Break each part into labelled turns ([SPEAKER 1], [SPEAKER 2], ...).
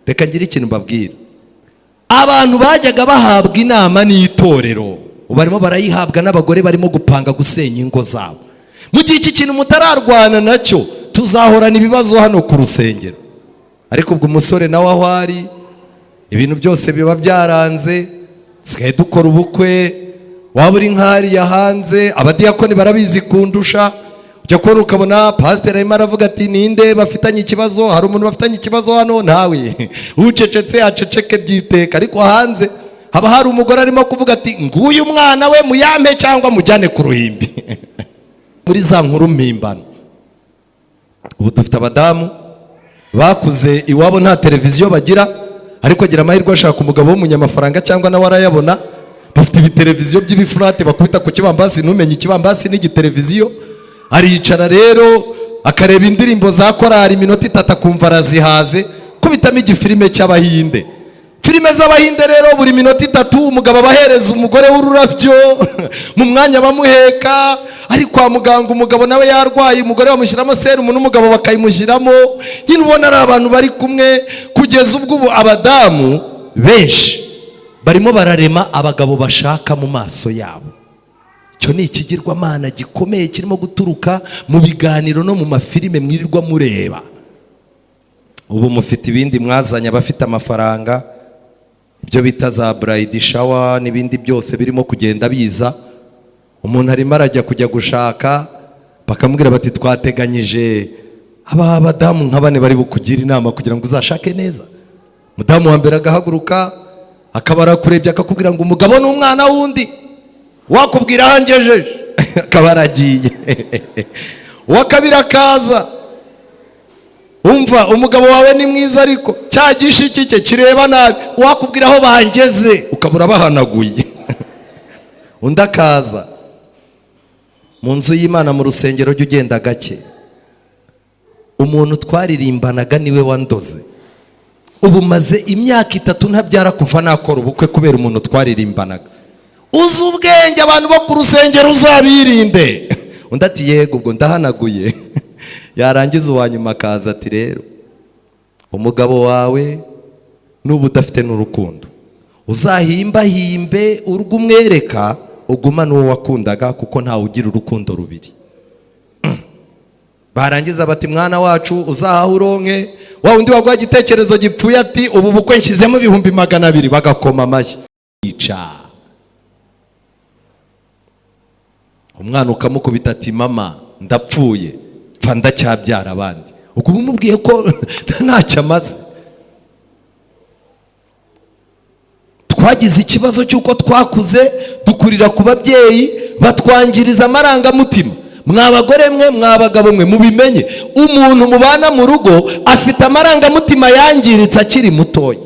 [SPEAKER 1] reka ngire ikintu mbabwira. Abantu bajyaga bahabwa inama n'itorero barimo barayihabwa n'abagore barimo gupanga gusenya ingo zabo. Mu gihe iki kintu mutararwana nacyo tuzahorana ibibazo hano ku rusengero. Ariko ubwo umusore nawe aho ari ibintu byose biba byaranze, sigaye dukora ubukwe, waba uri nk'ariya hanze abadiyakoni barabizi kundusha, ujya kubona ukabona pasiteri arimo aravuga ati ninde bafitanye ikibazo, hari umuntu bafitanye ikibazo hano, nawe ucecetse aceceke byiteka. Ariko hanze haba hari umugore arimo kuvuga ati nguyu umwana we muyampe cyangwa mujyane ku ruhimbi. Muri za nkuru mpimbano. Ubu dufite abadamu bakuze iwabo nta televiziyo bagira, ariko agira amahirwe ashaka umugabo w'umunyamafaranga cyangwa nawe arayabona. Bafite ibiteleviziyo by'ibifurate bakubita ku kibambasi ntumenye ikibambasi n'igiteleviziyo. Aricara rero akareba indirimbo za korari iminota 3 akumva arazihaze, kubitamo igifilime cy'Abahinde. Filime z'Abahinde rero buri minota 3 umugabo abahereza umugore w'ururabyo mu mwanya bamuheka. Ari kwa muganga umugabo nawe yarwaye, umugore bamushyiramo serumu n'umugabo bakayimushyiramo. Nyine ubona ari abantu bari kumwe, kugeza ubwo abadamu benshi barimo bararema abagabo bashaka mu maso yabo. Icyo ni ikigirwamana gikomeye kirimo guturuka mu biganiro no mu mafilime mwirirwa mureba. Ubu mufite ibindi mwazanye abafite amafaranga, ibyo bita za bride shower n'ibindi byose birimo kugenda biza. Umuntu arimo arajya kujya gushaka, bakamubwira bati twateganyije abadamu nka 4 bari bukugira inama kugira ngo uzashake neza. Mudamu wa mbere agahaguruka akabara kurebya akakubwira ngo umugabo n'umwana wundi wakubwira hangejeje akabaragiye. Wa kabiri akaza, umva umugabo wawe ni mwiza ariko cya gishiki cye kireba nabi, wakubwira aho bangeze ukabura bahanaguye. Undi akaza, mu nzu y'Imana mu rusengero jya ugenda gake, umuntu twaririmbanaga niwe wandoze, ubu maze imyaka 3 ntabyara kuva nakora ubukwe kubera umuntu twaririmbanaga. Uzi ubwenge abantu bo ku rusengero uzabirinde. Undi ati yego ubwo ndahanaguye. Yarangiza uwanyuma akaza ati rero umugabo wawe n'ubu udafite n'urukundo uzahimbahimbe urwo umwereka uguma n'uwo wakundaga, kuko ntawe ugira urukundo rubiri. Barangiza bati mwana wacu uzahaha uronke, wa undi wagwa igitekerezo gipfuye ati ubu bukwe nshyizemo 200,000, bagakoma amashyi. Umwana ukamukubita ati mama ndapfuye pfa ndacyabyara abandi, ubwo umubwiye ko ntacyo amaze. Twagize ikibazo cy'uko twakuze dukurira ku babyeyi batwangiriza amarangamutima. Mwabagore mwe mwabagabo mwe mubimenye, umuntu mubana mu rugo afite amarangamutima yangiritse akiri mutoya.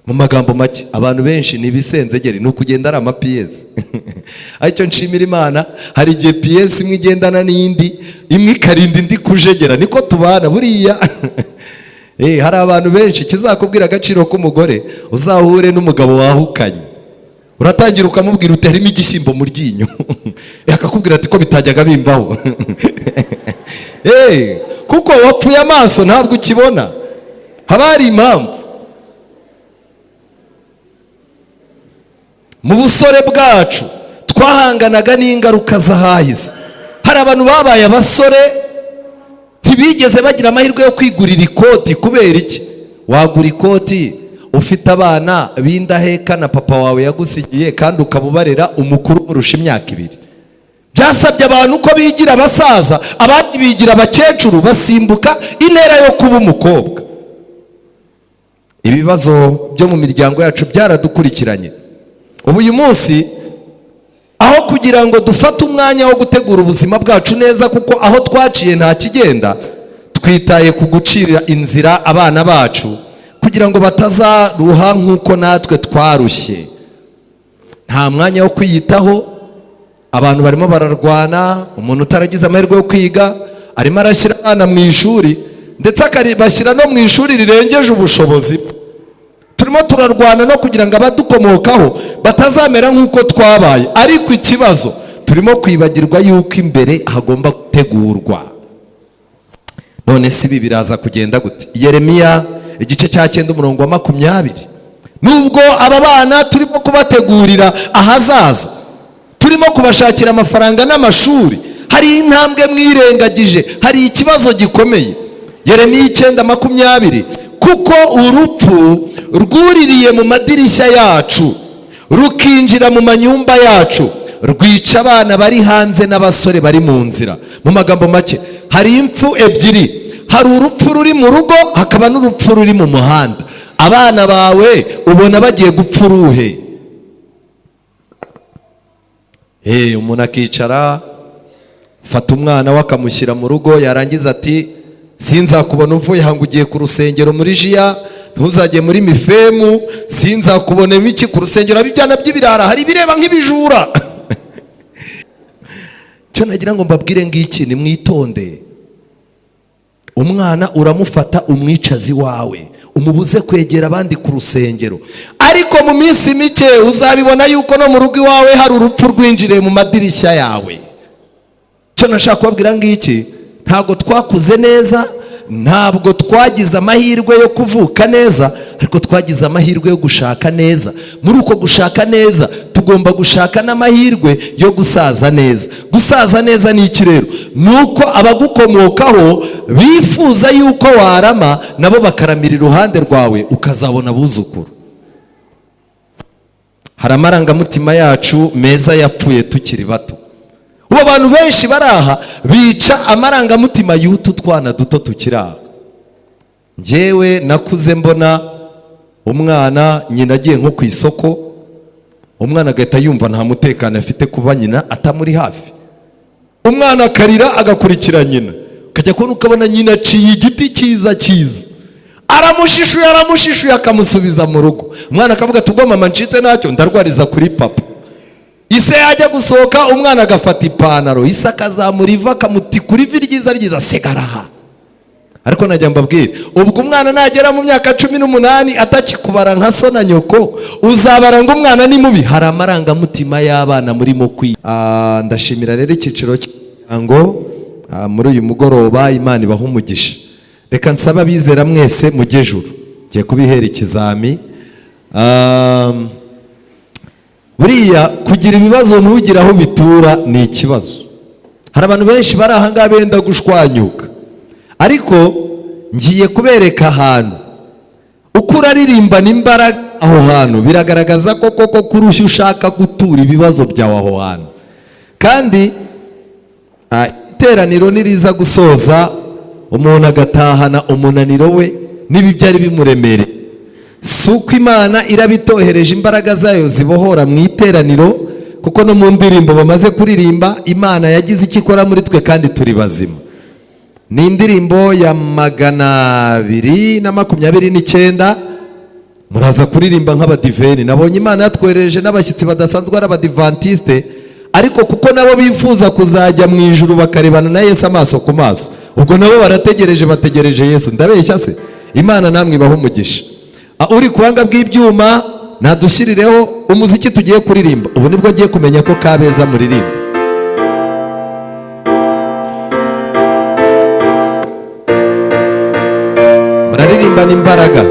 [SPEAKER 1] Mu magambo make abantu benshi ni bisenzegeri, ni ukugenda ari amapiyesi. Aricyo nshimira Imana, hari igihe piyesi imwe igendana n'indi, imwe ikarinda indi kujegera, niko tubana buriya. Hari abantu benshi kizakubwira agaciro k'umugore uzahure n'umugabo wahukanye, uratangira ukamubwira uti harimo igishyimbo mu ryinyo. Akakubwira ati ko bitajyaga bimbaho. Kuko wapfuye amaso ntabwo ukibona, haba hari impamvu. Mu busore bwacu twahanganaga n'ingaruka z'ahahise. Hari abantu babaye abasore ntibigeze bagira amahirwe yo kwigurira ikoti. Kubera iki? Wagura ikoti ufite abana b'indaheka na papa wawe yagusigiye kandi ukabubarera umukuru urusha imyaka 2. Byasabye abantu ko bigira abasaza, abandi bigira abakecuru, basimbuka intera yo kuba umukobwa. Ibibazo byo mu miryango yacu byaradukurikiranye. Ubu uyu munsi aho kugira ngo dufate umwanya wo gutegura ubuzima bwacu neza, kuko aho twaciye nta kigenda, twitaye ku gucira inzira abana bacu kugira ngo batazaruha nk'uko natwe twarushye. Nta mwanya wo kwiyitaho, abantu barimo bararwana. Umuntu utaragize amahirwe yo kwiga arimo arashyira abana mu ishuri, ndetse akabashyira no mu ishuri rirengeje ubushobozi. Turimo turarwana no kugira ngo abadukomokaho batazamera nk'uko twabaye. Ariko ikibazo turimo kwibagirwa yuko imbere hagomba gutegurwa. None si ibi biraza kugenda gute? Yeremiya igice cya 9 umurongo wa 20. Nubwo aba bana turimo kubategurira ahazaza, turimo kubashakira amafaranga n'amashuri, hari intambwe mwirengagije, hari ikibazo gikomeye. Yeremiya 9:20, kuko urupfu rwuririye mu madirishya yacu rukinjira mu manyumba yacu, rwica abana bari hanze n'abasore bari mu nzira. Mu magambo make, hari impfu ebyiri, hari urupfu ruri mu rugo, hakaba n'urupfu ruri mu muhanda. Abana bawe ubona bagiye gupfa uruhe? Umuntu akicara, fata umwana we akamushyira mu rugo, yarangiza ati sinzakubona uvuye hanga ugiye ku rusengero muri jiya, ntuzajye muri mifemu, sinzakubonemo iki ku rusengero, ibyana by'ibirara hari bireba nk'ibijura. Cyo nagira ngo mbabwire ngiki, ni mwitonde. Umwana uramufata umwicazi wawe, umubuze kwegera abandi ku rusengero, ariko mu minsi mike uzabibona yuko no mu rugo iwawe hari urupfu rwinjiriye mu madirishya yawe. Cyo nashaka kubabwira ngiki, ntabwo twakuze neza, ntabwo twagize amahirwe yo kuvuka neza, ariko twagize amahirwe yo gushaka neza. Muri uko gushaka neza tugomba gushaka n'amahirwe yo gusaza neza. Gusaza neza ni iki rero? Nuko abagukomokaho bifuza yuko warama, nabo bakaramira iruhande rwawe, ukazabona abuzukuru. Hari amarangamutima yacu meza yapfuye tukiri bato. Ubu abantu benshi baraha bica amarangamutima y'utu twana duto tukiri aha. Njyewe nakuze mbona umwana, nyina agiye nko ku isoko, umwana agahita yumva nta mutekano afite kuba nyina atamuri hafi. Umwana akarira agakurikira nyina, ukajya kubona ukabona nyina aciye igiti cyiza, aramushishuye akamusubiza mu rugo. Umwana akavuga ati ubwo mama ncitse ntacyo, ndarwariza kuri papa. Ise yajya gusohoka, umwana agafata ipantaro, ise akazamura iva akamutikura ivi ryiza, sigara aha. Ariko najya mbabwira, ubwo umwana nagera mu myaka 18 atakikubara nka so na nyoko, uzabara ngo umwana ni mubi. Hari amarangamutima y'abana murimo ndashimira rero icyiciro cy'ngo muri uyu mugoroba, Imana ibaha umugisha. Reka nsaba abizera mwese mujye ejuru, ngiye kubihera ikizami. Buriya kugira ibibazo ntugire aho bitura ni ikibazo. Hari abantu benshi bari aha ngaha benda gushwanyuka, ariko ngiye kubereka ahantu uko uraririmbana imbaraga aho hantu, biragaragaza ko koko kurushya ushaka gutura ibibazo byawe aho hantu. Kandi iteraniro niriza gusoza, umuntu agatahana umunaniro we n'ibi byari bimuremereye, si uko Imana irabitohereje imbaraga zayo zibohora mu iteraniro, kuko no mu ndirimbo bamaze kuririmba Imana yagize icyo ikora muri twe kandi turi bazima. Ni indirimbo ya 229, muraza kuririmba nk'abadiveni. Nabonye Imana yatwereje n'abashyitsi badasanzwe ari abadivantiste, ariko kuko nabo bifuza kuzajya mu ijuru bakarebana na Yesu amaso ku maso, ubwo nabo barategereje, bategereje Yesu. Ndabeshya se? Imana namwe ibaha umugisha. Uri kubanga bw'ibyuma nadushyirireho umuziki tugiye kuririmba. Ubu nibwo ngiye kumenya ko Kabeza muririmba. Muraririmba n'imbaraga.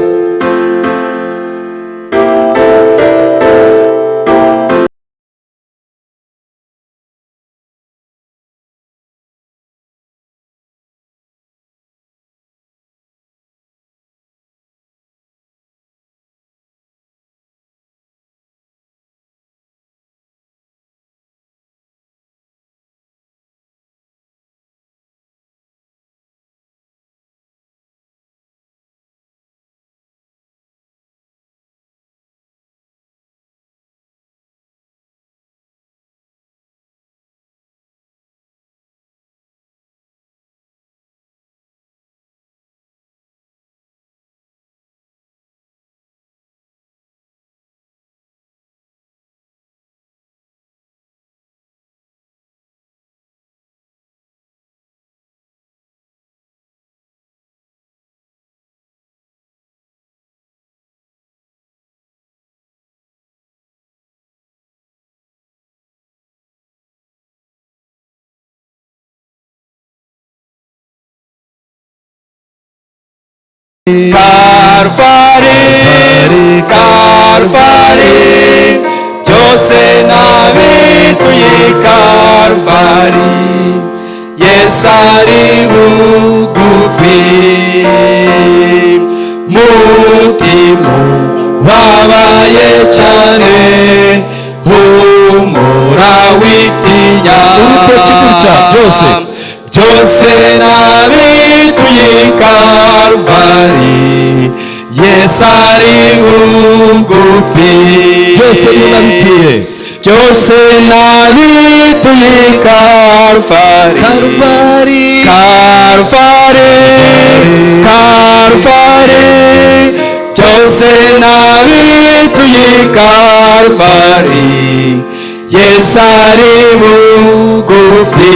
[SPEAKER 2] Karufari, byose nabituye Karufari, Yesu ari bugufi, mutima babaye cyane, humura witinya,
[SPEAKER 1] urutoki gutya byose
[SPEAKER 2] nabituye Karufari, Yesu ari bugufi,
[SPEAKER 1] byose nabituye
[SPEAKER 2] Karufari, byose nabituye Karufari, Yesu ari bugufi.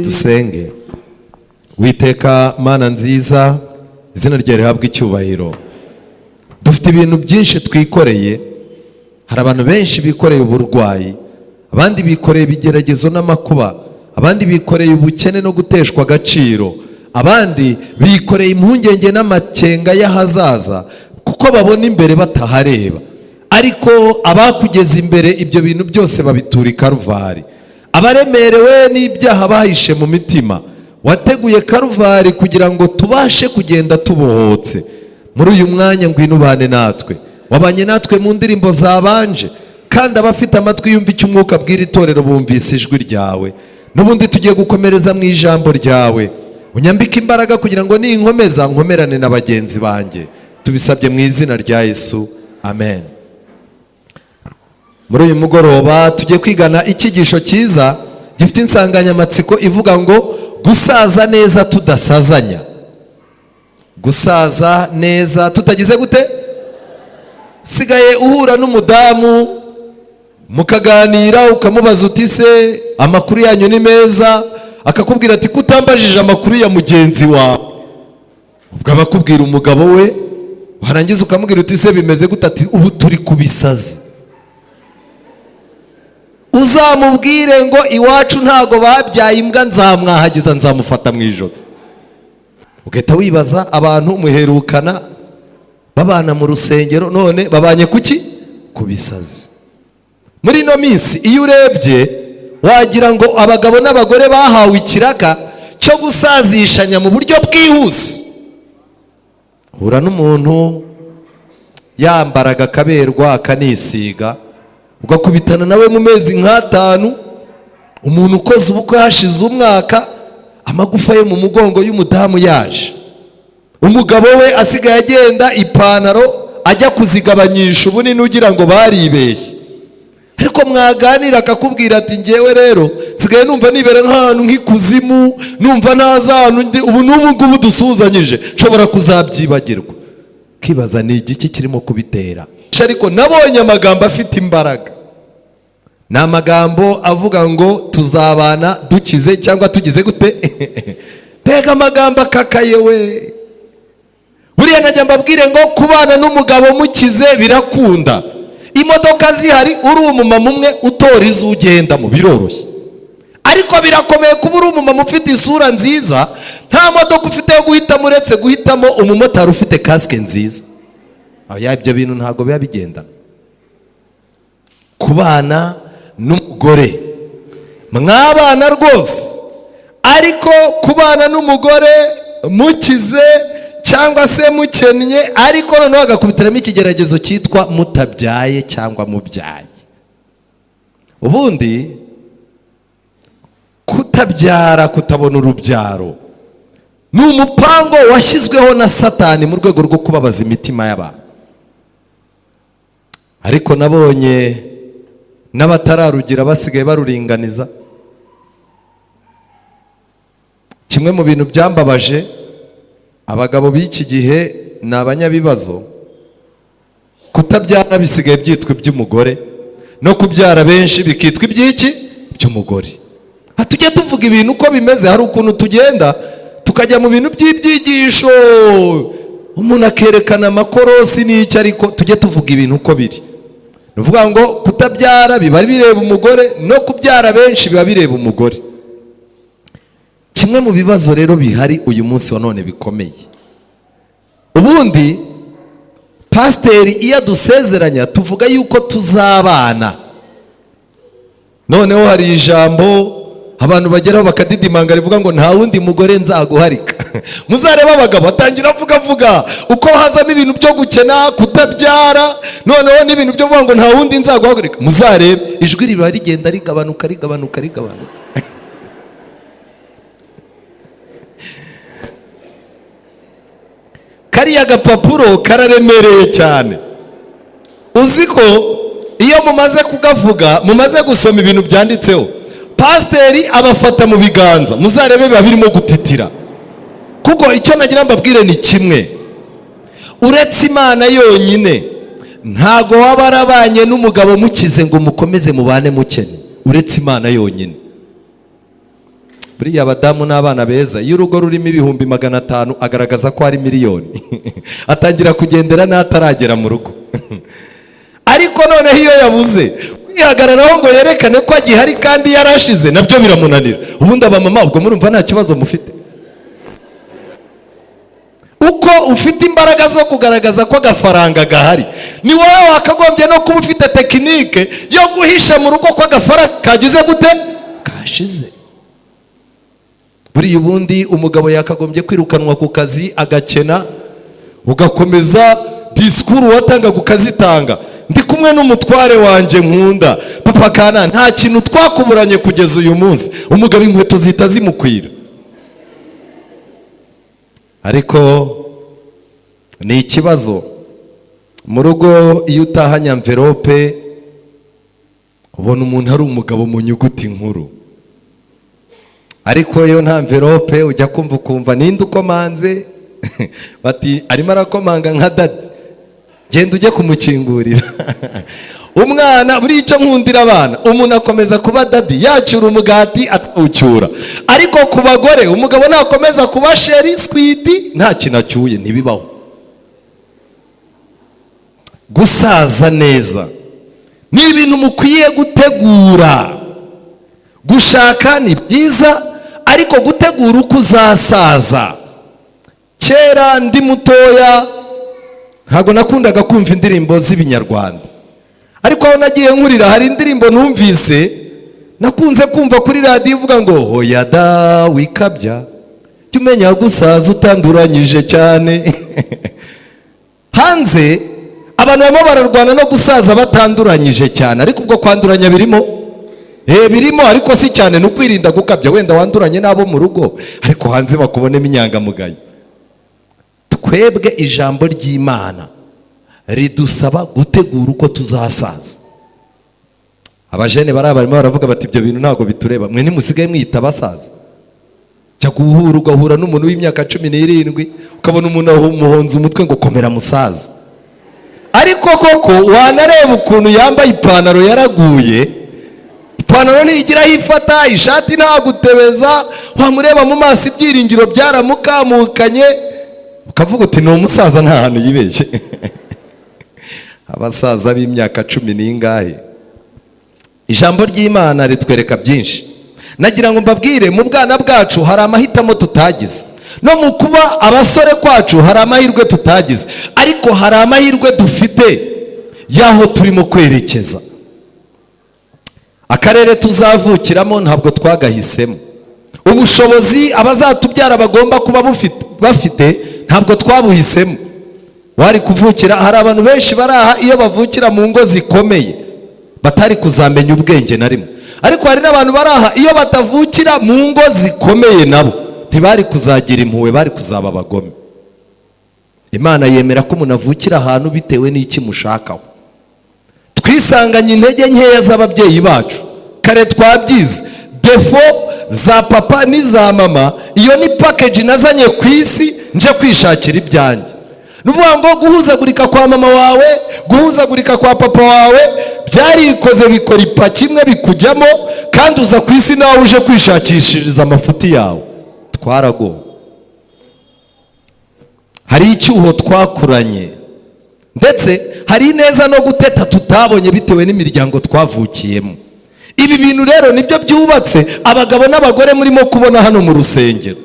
[SPEAKER 1] Dusenge. Witeka Mana nziza, izina ryawe rihabwa icyubahiro. Dufite ibintu byinshi twikoreye. Hari abantu benshi bikoreye uburwayi, abandi bikoreye ibigeragezo n'amakuba, abandi bikoreye ubukene no guteshwa agaciro, abandi bikoreye impungenge n'amakenga y'ahazaza kuko babona imbere batahareba. Ariko abakugeza imbere ibyo bintu byose babitura i Karuvali. Abaremerewe n'ibyaha bahishe mu mitima, wateguye Karuvali kugira ngo tubashe kugenda tubohotse. Muri uyu mwanya ngwino ubane natwe, wabanye natwe mu ndirimbo zabanje, kandi abafite amatwi yumva icyo umwuka abwira itorero bumvise ijwi ryawe. N'ubundi tugiye gukomereza mu ijambo ryawe, unyambike imbaraga kugira ngo ninkomeza nkomerane na bagenzi banjye. Tubisabye mu izina rya Yesu, amen. Muri uyu mugoroba tugiye kwigana icyigisho cyiza gifite insanganyamatsiko ivuga ngo gusaza neza tudasazanya. Gusaza neza tutagize gute? Sigaye uhura n'umudamu mukaganira ukamubaza uti se amakuru yanyu ni meza, akakubwira ati kutambajije amakuru ya mugenzi wawe. Ubwo abakubwira umugabo we, warangiza ukamubwira uti se bimeze gute? Ati ubu turi kubisazi. Uzamubwire ngo iwacu ntago babyaye imbwa nzamwahagiza nzamufata mu ijosi. Ugahita wibaza abantu muherukana babana mu rusengero none babanye kuki? Kubisazi. Muri ino minsi iyo urebye wagira ngo abagabo n'abagore bahawe ikiraka cyo gusazishanya mu buryo bwihuse. Hura n'umuntu yambaraga akaberwa akanisiga, ugakubitana nawe mu mezi nk'atanu. Umuntu ukoze ubukwe hashize umwaka, amagufa ye mu mugongo y'umudamu yaje, umugabo we asigaye agenda ipantaro ajya kuzigabanyisha ubunini ugira ngo baribeshye. Ariko mwaganira akakubwira ati ngewe rero nsigaye numva nibera nk'ahantu nk'ikuzimu, numva ntaza ahantu ubu n'ubu ngubu dusuzanyije nshobora kuzabyibagirwa. Kibaza ni igiki kirimo kubitera? Ariko nabonye amagambo afite imbaraga. Ni amagambo avuga ngo tuzabana dukize cyangwa tugize gute? Pega amagambo akakaye we. Buriya najya mbabwire ngo kubana n'umugabo mukize birakunda. Imodoka zihari uri umumama umwe utora izo ugendamo biroroshye. Ariko birakomeye kuba uri umumama ufite isura nziza, nta modoka ufite yo guhitamo uretse guhitamo umumotari ufite kasike nziza. Ibyo bintu ntabwo biba bigendana. Kubana n'umugore mwabana rwose, ariko kubana n'umugore mukize cyangwa se mukennye, ariko noneho agakubitiramo ikigeragezo cyitwa mutabyaye cyangwa mubyaye. Ubundi kutabyara, kutabona urubyaro ni umupango washyizweho na Satani mu rwego rwo kubabaza imitima y'abantu. Ariko nabonye n'abatararugira basigaye baruringaniza. Kimwe mu bintu byambabaje, abagabo b'iki gihe ni abanyabibazo. Kutabyara bisigaye byitwa iby'umugore, no kubyara benshi bikitwa iby'iki? By'umugore. Tujye tuvuga ibintu uko bimeze. Hari ukuntu tugenda tukajya mu bintu by'ibyigisho, umuntu akerekana amakorosi n'icyo, ariko tujye tuvuga ibintu uko biri. Nuvuga ngo kutabyara biba bireba umugore, no kubyara benshi biba bireba umugore. Kimwe mu bibazo rero bihari uyu munsi wa none bikomeye, ubundi pasiteri iyo adusezeranya tuvuga yuko tuzabana. Noneho hari ijambo abantu bageraho bakadidimanga rivuga ngo nta wundi mugore nzaguharika. Muzareba abagabo batangira vuga uko hazamo ibintu byo gukena, kutabyara, noneho n'ibintu byo kuvuga ngo nta wundi nzaguharika. Muzarebe ijwi riba rigenda rigabanuka. Kariya gapapuro kararemereye cyane. Uzi ko iyo mumaze kugavuga, mumaze gusoma ibintu byanditseho, pasiteri abafata mu biganza, muzarebe biba birimo gutitira. Kuko icyo nagira mbabwire ni kimwe, uretse Imana yonyine ntago waba arabanye n'umugabo mukize ngo mukomeze mubane mukene, uretse Imana yonyine. Buriya abadamu n'abana beza, iyo urugo rurimo 500,000 agaragaza ko ari miliyoni. Atangira kugendera n'ataragera mu rugo. Ariko noneho iyo yabuze kwihagararaho ngo yerekane ko agihari kandi yarashize, nabyo biramunanira. Ubundi abamama ubwo murumva nta kibazo mufite? Uko ufite imbaraga zo kugaragaza ko agafaranga gahari, ni wowe wakagombye no kuba ufite tekinike yo guhisha mu rugo ko agafaranga kagize gute, kashize. Buriya ubundi umugabo yakagombye kwirukanwa ku kazi agakena, ugakomeza disikuru watanga ukazitanga. Ndi kumwe n'umutware wanje nkunda, papa kana, nta kintu twakuburanye kugeza uyu munsi. Umugabo inkweto zita zimukwira. Ariko ni ikibazo mu rugo iyo utahanye envelope, ubona umuntu ari umugabo mu nyuguti nkuru. Ariko iyo nta envelope ujya kumva ninde ukomanze, bati arimo arakomanga nka dadi, genda ujye kumukingurira. Umwana buri icyo nkundira abana, umuntu akomeza kuba dadi yacyura umugati atawucyura. Ariko ku bagore umugabo nakomeza kuba sheri switi nta kintu acyuye, ntibibaho. Gusaza neza ni ibintu mukwiye gutegura. Gushaka ni byiza, ariko gutegura uko uzasaza. Kera ndi mutoya ntago nakundaga kumva indirimbo z'ibinyarwanda, ariko aho nagiye nkurira hari indirimbo numvise nakunze kumva kuri radio ivuga ngo hoya da wikabya jya umenya gusaza utanduranyije cyane. Hanze abantu barimo bararwana no gusaza batanduranyije cyane, ariko ubwo kwanduranya birimo ariko si cyane, no kwirinda gukabya. Wenda wanduranye nabo mu rugo, ariko hanze bakubonemo inyangamugayo. Twebwe ijambo ry'Imana ridusaba gutegura uko tuzasaza. Abajene barimo baravuga bati ibyo bintu ntago bitureba, mwe nimusigaye mwita abasaza. Cya ugahura n'umuntu w'imyaka 17 ukabona umuntu umuhonze umutwe ngo komera musaza. Ariko koko wanareba ukuntu yambaye ipantaro yaraguye, ipantaro ntigira ifata, ishati ntagutebeza, wamureba mu maso ibyiringiro byaramukamukanye, ukavuga uti ni umusaza nta hantu yibeshye. Abasaza b'imyaka 10 n'ingahe. Ijambo ry'Imana ritwereka byinshi. Nagira ngo mbabwire, mu bwana bwacu hari amahitamo tutagize, no mu kuba abasore kwacu hari amahirwe tutagize, ariko hari amahirwe dufite yaho turimo kwerekeza. Akarere tuzavukiramo ntabwo twagahisemo, ubushobozi abazatubyara bagomba kuba bafite ntabwo twabuhisemo. Wari kuvukira, hari abantu benshi baraha iyo bavukira mu ngo zikomeye batari kuzamenya ubwenge na rimwe, ariko hari n'abantu baraha iyo batavukira mu ngo zikomeye nabo ntibari kuzagira impuhwe, bari kuzaba abagome. Imana yemera ko umuntu avukira ahantu bitewe n'iki mushakaho. Twisanganye intege nkeya z'ababyeyi bacu, kare twabyize defo za papa n'iza mama. Iyo ni package nazanye ku isi nje kwishakira ibyanjye. Nuvuga ngo guhuzagurika kwa mama wawe, guhuzagurika kwa papa wawe byarikoze bikora ipaki imwe bikujyamo, kandi uza ku isi nawe uje kwishakishiriza amafuti yawe. Twarago hari icyuho twakuranye, ndetse hari neza no guteta tutabonye bitewe n'imiryango twavukiyemo. Ibi bintu rero nibyo byubatse abagabo n'abagore murimo kubona hano mu rusengero.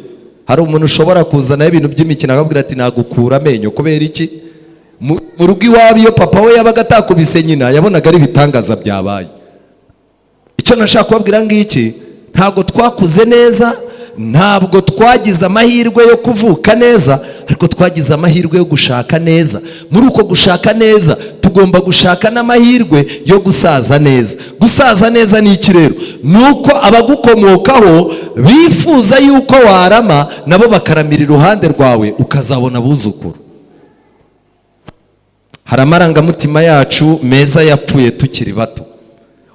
[SPEAKER 1] hari umuntu ushobora kuzana ibintu by'imikino akabwira ati nagukura amenyo kubera iki? Mu rugo iwabo iyo papa we yabaga atakubise nyina yabonaga ari ibitangaza byabaye. Icyo nashaka kubabwira ngiki, ntabwo twakuze neza, ntabwo twagize amahirwe yo kuvuka neza, ariko twagize amahirwe yo gushaka neza. Muri uko gushaka neza tugomba gushaka n'amahirwe yo gusaza neza. Gusaza neza ni iki rero? Nuko abagukomokaho bifuza yuko warama, nabo bakaramira iruhande rwawe ukazabona abuzukuru. Hari amarangamutima yacu meza yapfuye tukiri bato.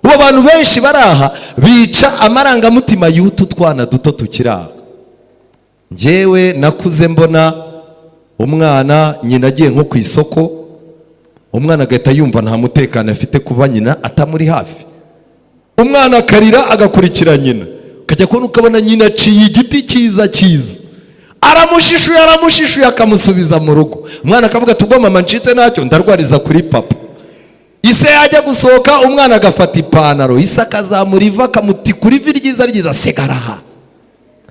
[SPEAKER 1] Ubu abantu benshi baraha bica amarangamutima y'utu twana duto tukiri aha. Njyewe nakuze mbona umwana nyina agiye nko ku isoko, umwana agahita yumva nta mutekano afite kuba nyina atamuri hafi. Umwana akarira agakurikira nyina, ukajya kubona ukabona nyina aciye igiti cyiza cyiza, aramushishuye akamusubiza mu rugo. Umwana akavuga ati ubwo mama ncitse ntacyo ndarwariza kuri papa. Ise yajya gusohoka umwana agafata ipantaro, ise akazamura iva akamutikura ivi ryiza sigara aha.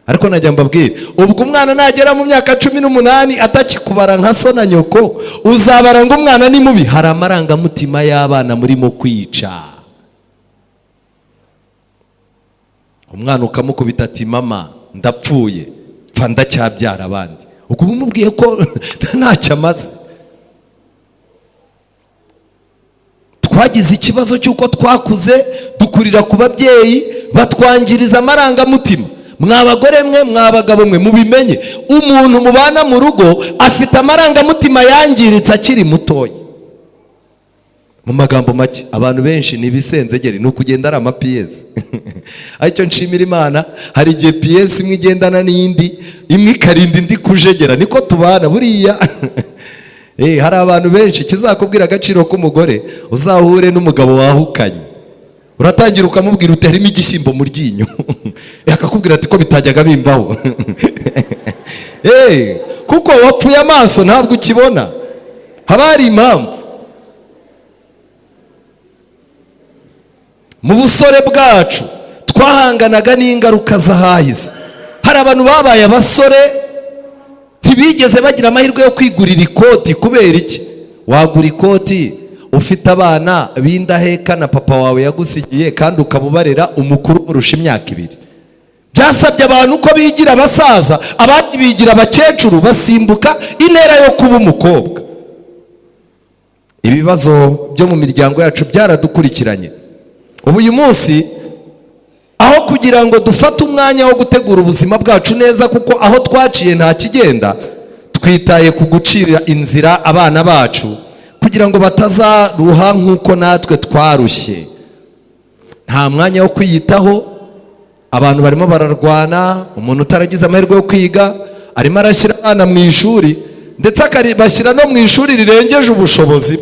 [SPEAKER 1] Ariko najya mbabwira, ubwo umwana nagera mu myaka 18 atakikubara nka so na nyoko, uzabara ngo umwana ni mubi. Hari amarangamutima y'abana murimo kwica. Umwana ukamukubita ati mama ndapfuye, pfa ndacyabyara abandi. Ubwo umubwiye ko ntacyo amaze. Twagize ikibazo cy'uko twakuze dukurira ku babyeyi batwangiriza amarangamutima. Mwabagore mwe, mwabagabo mwe, mubimenye, umuntu mubana mu rugo afite amarangamutima yangiritse akiri mutoya. Mu magambo make, abantu benshi ni bisenzegeri, ni ukugenda ari amapiyesi. Aricyo nshimira Imana, hari igihe piyesi imwe igendana n'iyindi, imwe ikarinda indi kujegera. Niko tubana buriya. Hari abantu benshi kizakubwira agaciro k'umugore, uzahure n'umugabo wahukanye. Uratangira ukamubwira uti harimo igishyimbo mu ryinyo. Akakubwira ati ko bitajyaga bimbaho. Kuko wapfuye amaso ntabwo ukibona. Haba hari impamvu. Mu busore bwacu twahanganaga n'ingaruka z'ahahise. Hari abantu babaye abasore ntibigeze bagira amahirwe yo kwigurira ikoti. Kubera iki? Wagura ikoti ufite abana b'indaheka na papa wawe yagusigiye kandi ukabubarera umukuru urusha imyaka 2. Byasabye abantu ko bigira abasaza, abandi bigira abakecuru, basimbuka intera yo kuba umukobwa. Ibibazo byo mu miryango yacu byaradukurikiranye. Ubu uyu munsi aho kugira ngo dufate umwanya wo gutegura ubuzima bwacu neza, kuko aho twaciye nta kigenda, twitaye ku gucira inzira abana bacu kugira ngo batazaruha nk'uko natwe twarushye. Nta mwanya wo kwiyitaho, abantu barimo bararwana. Umuntu utaragize amahirwe yo kwiga arimo arashyira abana mu ishuri, ndetse akabashyira no mu ishuri rirengeje ubushobozi.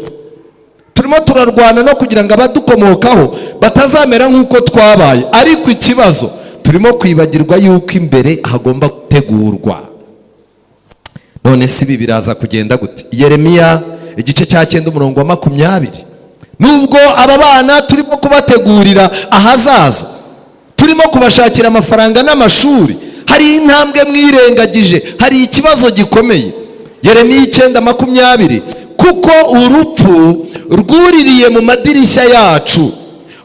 [SPEAKER 1] Turimo turarwana no kugira ngo abadukomokaho batazamera nk'uko twabaye. Ariko ikibazo turimo kwibagirwa yuko imbere hagomba gutegurwa. None si ibi biraza kugenda gute? Yeremiya igice cya 9 umurongo wa 20. Nubwo aba bana turimo kubategurira ahazaza, turimo kubashakira amafaranga n'amashuri, hari intambwe mwirengagije, hari ikibazo gikomeye. Yeremiya 9:20, kuko urupfu rwuririye mu madirishya yacu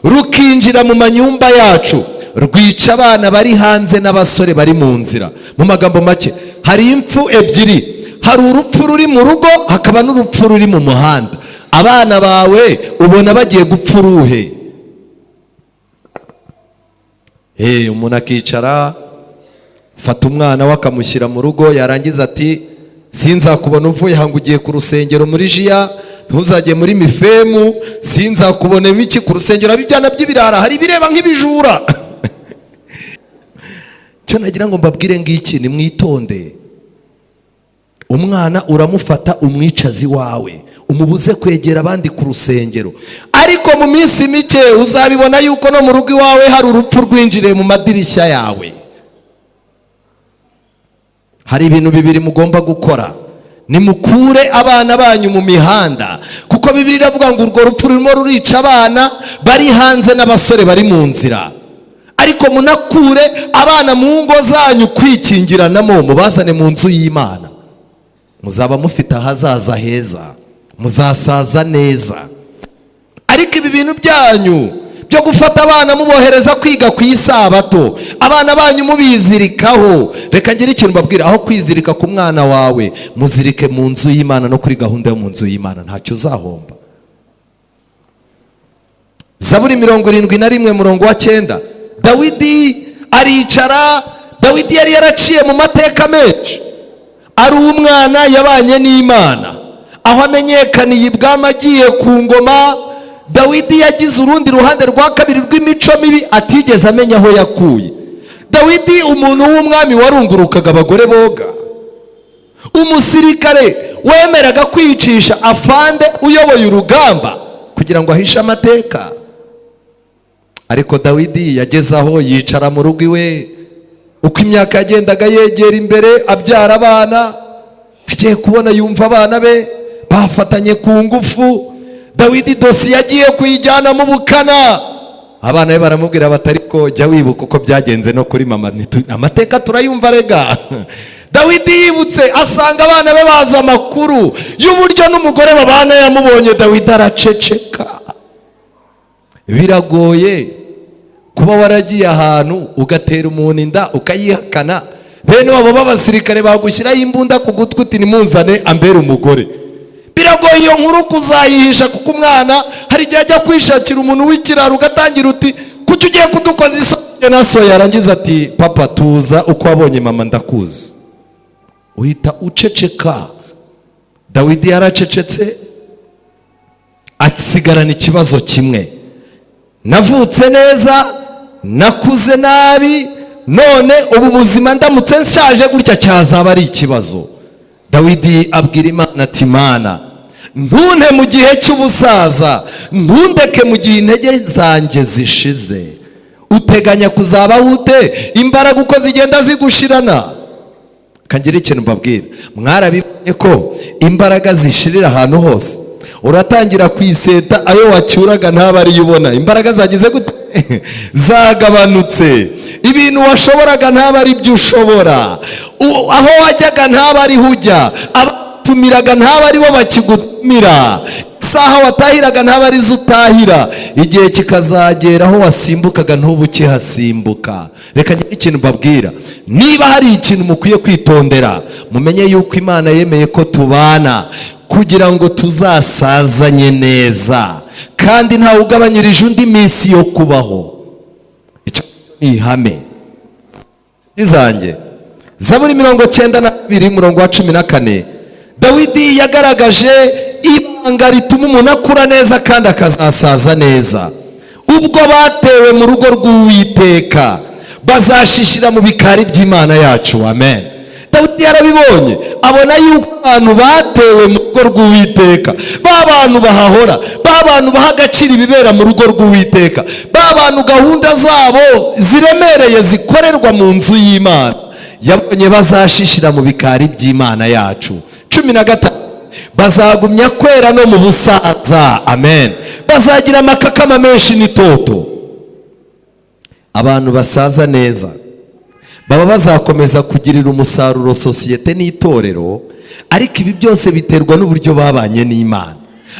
[SPEAKER 1] rukinjira mu manyumba yacu, rwica abana bari hanze n'abasore bari mu nzira. Mu magambo make, hari impfu ebyiri. Hari urupfu ruri mu rugo, hakaba n'urupfu ruri mu muhanda. Abana bawe ubona bagiye gupfa uruhe? Umuntu akicara, fata umwana we akamushyira mu rugo, yarangiza ati sinzakubona uvuye hangu ugiye ku rusengero muri jiya, ntuzajye muri mifemu, sinzakubonemo iki ku rusengero abibyana by'ibirara, hari bireba nk'ibijura. Cyo nagira ngo mbabwire ngiki, ni mwitonde. Umwana uramufata umwicazi wawe, umubuze kwegera abandi ku rusengero, ariko mu minsi mike uzabibona yuko no mu rugo iwawe hari urupfu rwinjiriye mu madirishya yawe. Hari ibintu bibiri mugomba gukora. Nimukure abana banyu mu mihanda, kuko Bibiliya iravuga ngo urwo rupfu rurimo rurica abana bari hanze n'abasore bari mu nzira. ariko munakure abana mu ngo zanyu kwikingiranamo, mubazane mu nzu y'Imana. Muzaba mufite ahazaza heza, muzasaza neza. Ariko ibi bintu byanyu byo gufata abana mubohereza kwiga ku isabato, abana banyu mubizirikaho, reka ngire ikintu mbabwira, aho kwizirika ku mwana wawe, muzirike mu nzu y'Imana no kuri gahunda yo mu nzu y'Imana, ntacyo uzahomba. Zaburi 71:9, Dawidi aricara. Dawidi yari yaraciye mu mateka menshi, ari umwana yabanye n'Imana, aho amenyekaniye ibwami agiye ku ngoma. Dawidi yagize urundi ruhande rwa kabiri rw'imico mibi atigeze amenya aho yakuye. Dawidi umuntu w'umwami warungurukaga abagore boga, umusirikare wemeraga kwicisha afande uyoboye urugamba kugira ngo ahishe amateka. Ariko Dawidi yageze aho yicara mu rugo iwe, uko imyaka yagendaga yegera imbere abyara abana, agiye kubona yumva abana be bafatanye ku ngufu. Dawidi dosi yagiye kuyijyana mu bukana, abana be baramubwira batari ko jya wibuka uko byagenze no kuri mama, amateka turayumva rega. Dawidi yibutse asanga abana be baza amakuru y'uburyo n'umugore babana yamubonye. Dawidi araceceka. Biragoye kuba waragiye ahantu ugatera umuntu inda ukayihakana, bene wabo b'abasirikare bagushyiraho imbunda ku gutwi uti nimuzane ambere umugore. Biragoye iyo nkuru kuzayihisha, kuko umwana hari igihe ajya kwishakira umuntu w'ikiraro ugatangira uti kuki ugiye kudukoza isoni na so, yarangiza ati papa tuza uko wabonye mama ndakuzi, uhita uceceka. Dawidi yaracecetse, asigarana ikibazo kimwe: navutse neza, nakuze nabi, none ubu buzima ndamutse nshaje gutya cyazaba ari ikibazo. Dawidi abwira Imana ati Mana, ntunte mu gihe cy'ubusaza, ntundeke mu gihe intege zanjye zishize. Uteganya kuzaba ute imbaraga uko zigenda zigushirana? Kangira ikintu mbabwira, mwarabibonye ko imbaraga zishirira ahantu hose. Uratangira kwiseta, ayo wacyuraga ntaba ari ubona. Imbaraga zagize gute? Zagabanutse. Ibintu washoboraga ntaba ari byo ushobora. Aho wajyaga ntaba ari hujya. Abatumiraga ntaba ari bo bakigutumira. Isaha watahiraga ntaba ari zo utahira. Igihe kikazagera aho wasimbukaga ntubu ukihasimbuka. Reka ngire ikintu mbabwira, niba hari ikintu mukwiye kwitondera, mumenye yuko Imana yemeye ko tubana kugira ngo tuzasazanye neza, kandi ntawe ugabanyirije undi minsi yo kubaho. Icyo ni ihame izanjye. Zaburi 92:14, Dawidi yagaragaje ibanga rituma umuntu akura neza kandi akazasaza neza. Ubwo batewe mu rugo rw'Uwiteka bazashishira mu bikari by'Imana yacu. Amen. Dawidi yarabibonye, abona yuko abantu batewe mu rugo rw'Uwiteka, ba bantu bahahora, ba bantu baha agaciro ibibera mu rugo rw'Uwiteka, ba bantu gahunda zabo ziremereye zikorerwa mu nzu y'Imana, yabonye bazashishira mu bikari by'Imana yacu. 15, bazagumya kwera no mu busaza. Amen. Bazagira amakakama menshi n'itoto. Abantu basaza neza baba bazakomeza kugirira umusaruro sosiyete n'itorero, ariko ibi byose biterwa n'uburyo babanye n'Imana.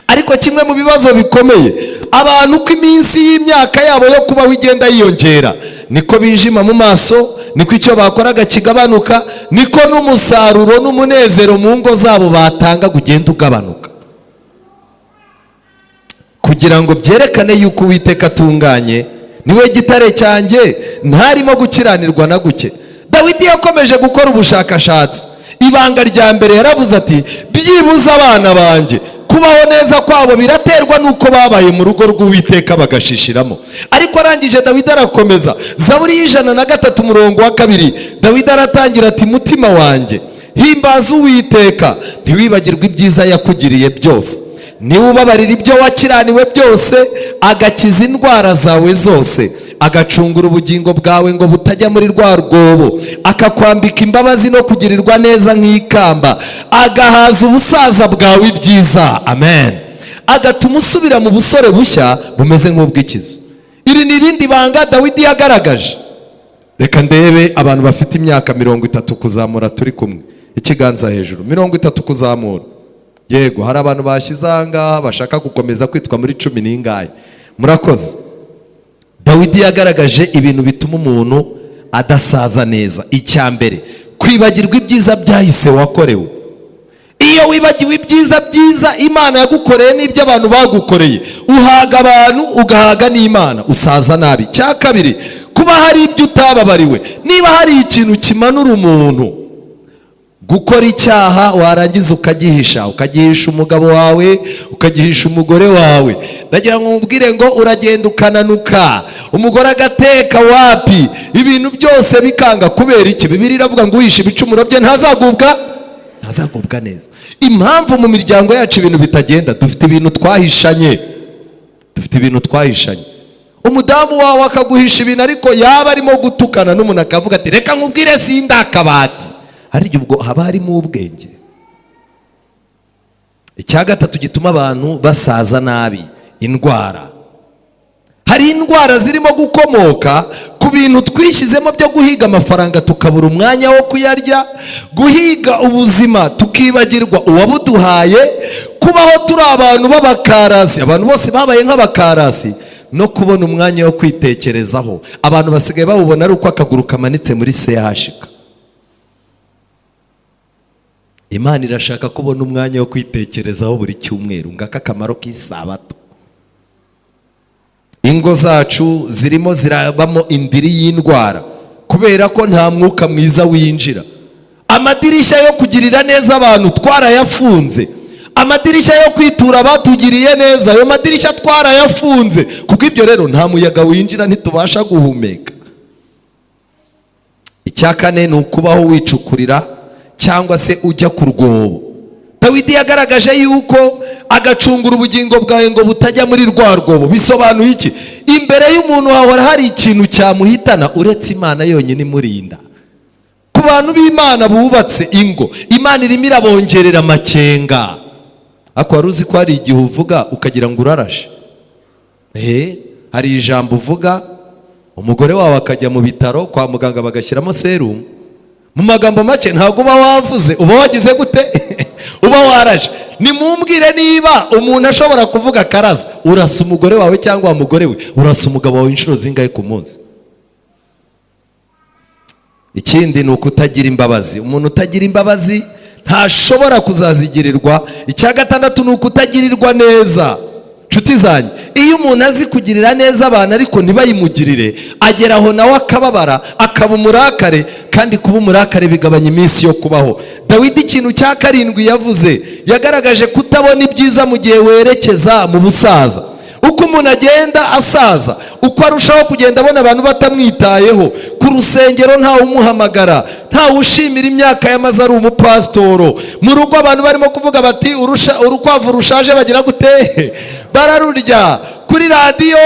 [SPEAKER 1] Ariko kimwe mu bibazo bikomeye, abantu uko iminsi y'imyaka yabo yo kubaho igenda yiyongera, niko bijima mu maso, niko icyo bakoraga kigabanuka, niko n'umusaruro n'umunezero mu ngo zabo batanga kugenda ugabanuka. Kugira ngo byerekane yuko Uwiteka atunganye, niwe gitare cyanjye, ntarimo gukiranirwa na guke. Dawidi yakomeje gukora ubushakashatsi. Ibanga rya mbere yaravuze ati byibuze abana banjye kubaho neza kwabo biraterwa nuko babaye mu rugo rw'Uwiteka bagashishiramo. Ariko arangije Dawidi arakomeza. Zaburi 103:2, Dawidi aratangira ati mutima wanjye himbaza Uwiteka, ntiwibagirwe ibyiza yakugiriye byose. Niwe ubabarira ibyo wakiraniwe byose, agakiza indwara zawe zose, agacungura ubugingo bwawe ngo butajya muri rwa rwobo, akakwambika imbabazi no kugirirwa neza nk'ikamba, agahaza ubusaza bwawe ibyiza. Amen. Agatuma usubira mu busore bushya bumeze nk'ubw'ikizu. iri ni irindi banga Dawidi yagaragaje. Reka ndebe abantu bafite imyaka 30 kuzamura turi kumwe, ikiganza hejuru. 30 kuzamura. Yego, hari abantu bashizanga bashaka gukomeza kwitwa muri 10 n'ingaye. Murakoze. Dawidi yagaragaje ibintu bituma umuntu adasaza neza. Icyambere, kwibagirwa ibyiza byahise wakorewe. Iyo wibagiwe ibyiza byiza Imana yagukoreye n'ibyo abantu bagukoreye, uhaga abantu ugahaga n'Imana, usaza nabi. Cya kabiri, kuba hari ibyo utababariwe. Niba hari ikintu kimanura umuntu gukora icyaha, warangiza ukagihisha umugabo wawe, ukagihisha umugore wawe, ndagira ngo mubwire ngo uragenda ukananuka, umugore agateka wapi, ibintu byose bikanga. Kubera iki? Bibiliya iravuga ngo uhisha ibicumuro bye ntazagubwa neza. Impamvu mu miryango yacu ibintu bitagenda, dufite ibintu twahishanye. Umudamu wawe akaguhisha ibintu, ariko yaba arimo gutukana n'umuntu akavuga ati reka nkubwire sindakabati, hari ubwo haba harimo ubwenge. Icya gatatu gituma abantu basaza nabi, indwara. Hari indwara zirimo gukomoka ku bintu twishyizemo byo guhiga amafaranga tukabura umwanya wo kuyarya, guhiga ubuzima tukibagirwa uwabuduhaye, kubaho turi abantu b'abakarasi, abantu bose babaye nk'abakarasi, no kubona umwanya wo kwitekerezaho. Abantu basigaye bawubona ari uko akaguru kamanitse muri CHK. Imana irashaka kubona umwanya wo kwitekerezaho buri cyumweru, ngaka akamaro k'isabato. Ingo zacu zirimo zirabamo indiri y'indwara kubera ko nta mwuka mwiza winjira. Amadirishya yo kugirira neza abantu twarayafunze, amadirishya yo kwitura batugiriye neza, ayo madirishya twarayafunze. Kubw'ibyo rero nta muyaga winjira, ntitubasha guhumeka. Icya kane ni ukubaho wicukurira cyangwa se ujya ku rwobo. Dawidi yagaragaje yuko agacungura ubugingo bwawe ngo butajya muri rwa rwobo. Bisobanuye iki? Imbere y'umuntu wawe hari ikintu cyamuhitana uretse Imana yonyine imurinda. Ku bantu b'Imana bubatse ingo, Imana irimo irabongerera amakenga. Ako wari uzi ko hari igihe uvuga ukagira ngo urarashe? Hari ijambo uvuga, umugore wawe akajya mu bitaro kwa muganga bagashyiramo serumu. Mu magambo make ntabwo uba wavuze, uba wagize gute? Uba waraje. Nimumbwire niba umuntu ashobora kuvuga karaza, urasa umugore wawe cyangwa umugore we urasa umugabo wawe inshuro zingahe ku munsi? Ikindi ni ukutagira imbabazi. Umuntu utagira imbabazi ntashobora kuzazigirirwa. Icya gatandatu ni ukutagirirwa neza. Nshuti zanjye, iyo umuntu azi kugirira neza abantu ariko ntibayimugirire, ageraho nawe akababara, akaba umurakare, kandi kuba umurakare bigabanya iminsi yo kubaho. Dawidi ikintu cya karindwi yavuze, yagaragaje kutabona ibyiza mu gihe werekeza mu busaza. Uko umuntu agenda asaza, uko arushaho kugenda abona abantu batamwitayeho, ku rusengero ntawe umuhamagara, ntawe ushimira imyaka yamaze ari umupasitoro, mu rugo abantu barimo kuvuga bati urukwavu rushaje bagira gute? Bararurya. Kuri radiyo,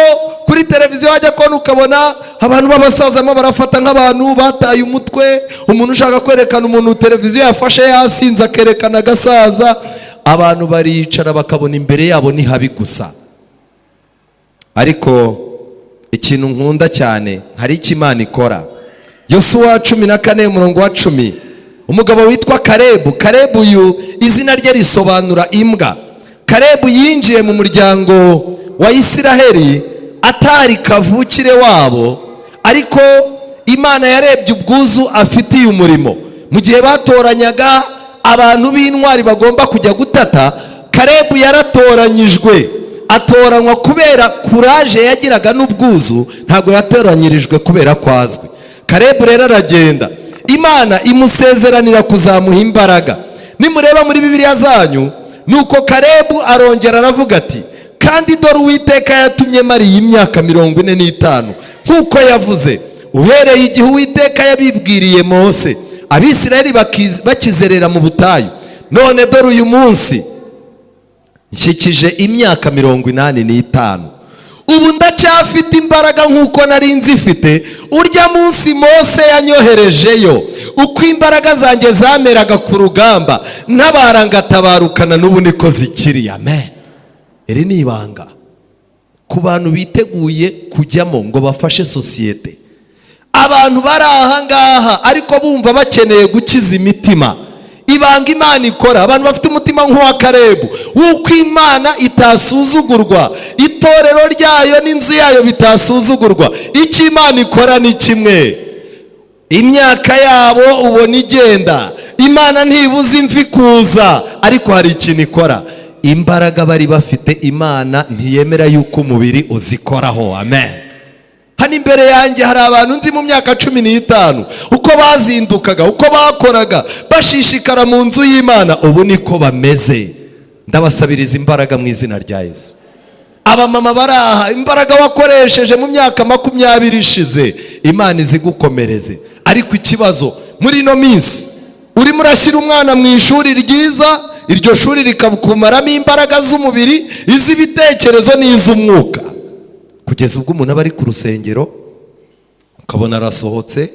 [SPEAKER 1] kuri televiziyo wajya kubona ukabona abantu b'abasazamo barafata nk'abantu bataye umutwe. Umuntu ushaka kwerekana umuntu televiziyo yafashe yasinze akerekana agasaza, abantu baricara bakabona imbere yabo ni habi gusa. Ariko ikintu nkunda cyane, hari icyo Imana ikora. Yosuwa 14:10, umugabo witwa Kalebu. Kalebu uyu izina rye risobanura imbwa. Kalebu yinjiye mu muryango wa Isiraheli atari kavukire wabo, ariko Imana yarebye ubwuzu afitiye umurimo. Mu gihe batoranyaga abantu b'intwari bagomba kujya gutata, Kalebu yaratoranyijwe, atoranywa kubera kuraje yagiraga n'ubwuzu, ntabwo yatoranyirijwe kubera kwazwe. Kalebu rero aragenda, Imana imusezeranira kuzamuha imbaraga. Nimureba muri Bibiliya zanyu, nuko Kalebu arongera aravuga ati, kandi dore Uwiteka yatumye mara iyi myaka 45 nk'uko yavuze, uhereye igihe Uwiteka yabibwiriye Mose, Abisirayeli bakizerera mu butayu. None dore uyu munsi nshyikije imyaka 85, ubu ndacyafite imbaraga nk'uko nari nzifite urya munsi Mose yanyoherejeyo. Uko imbaraga zanjye zameraga ku rugamba ntabara ngatabarukana, n'ubu niko zikiri. Amen. Iri ni ibanga. ku bantu biteguye kujyamo ngo bafashe sosiyete. Abantu bari aha ngaha ariko bumva bakeneye gukiza imitima. Ibanga Imana ikora, abantu bafite umutima nk'uwa Kalebu, w'uko Imana itasuzugurwa, itorero ryayo n'inzu yayo bitasuzugurwa. Icyo Imana ikora ni kimwe, imyaka yabo ubona igenda, Imana ntibuze imvi kuza, ariko hari ikintu ikora. Imbaraga bari bafite Imana ntiyemera yuko umubiri uzikoraho. Amen. Hano imbere yanjye hari abantu nzi mu myaka 15 uko bazindukaga, uko bakoraga bashishikara mu nzu y'Imana, ubu niko bameze. Ndabasabiriza imbaraga mu izina rya Yesu. Abamama baraha, imbaraga wakoresheje mu myaka 20 ishize Imana izigukomereze. Ariko ikibazo muri no minsi urimo urashyira umwana mu ishuri ryiza, iryo shuri rikakumaramo imbaraga z'umubiri, iz'ibitekerezo n'iz'umwuka, kugeza ubwo umuntu aba ari ku rusengero ukabona arasohotse,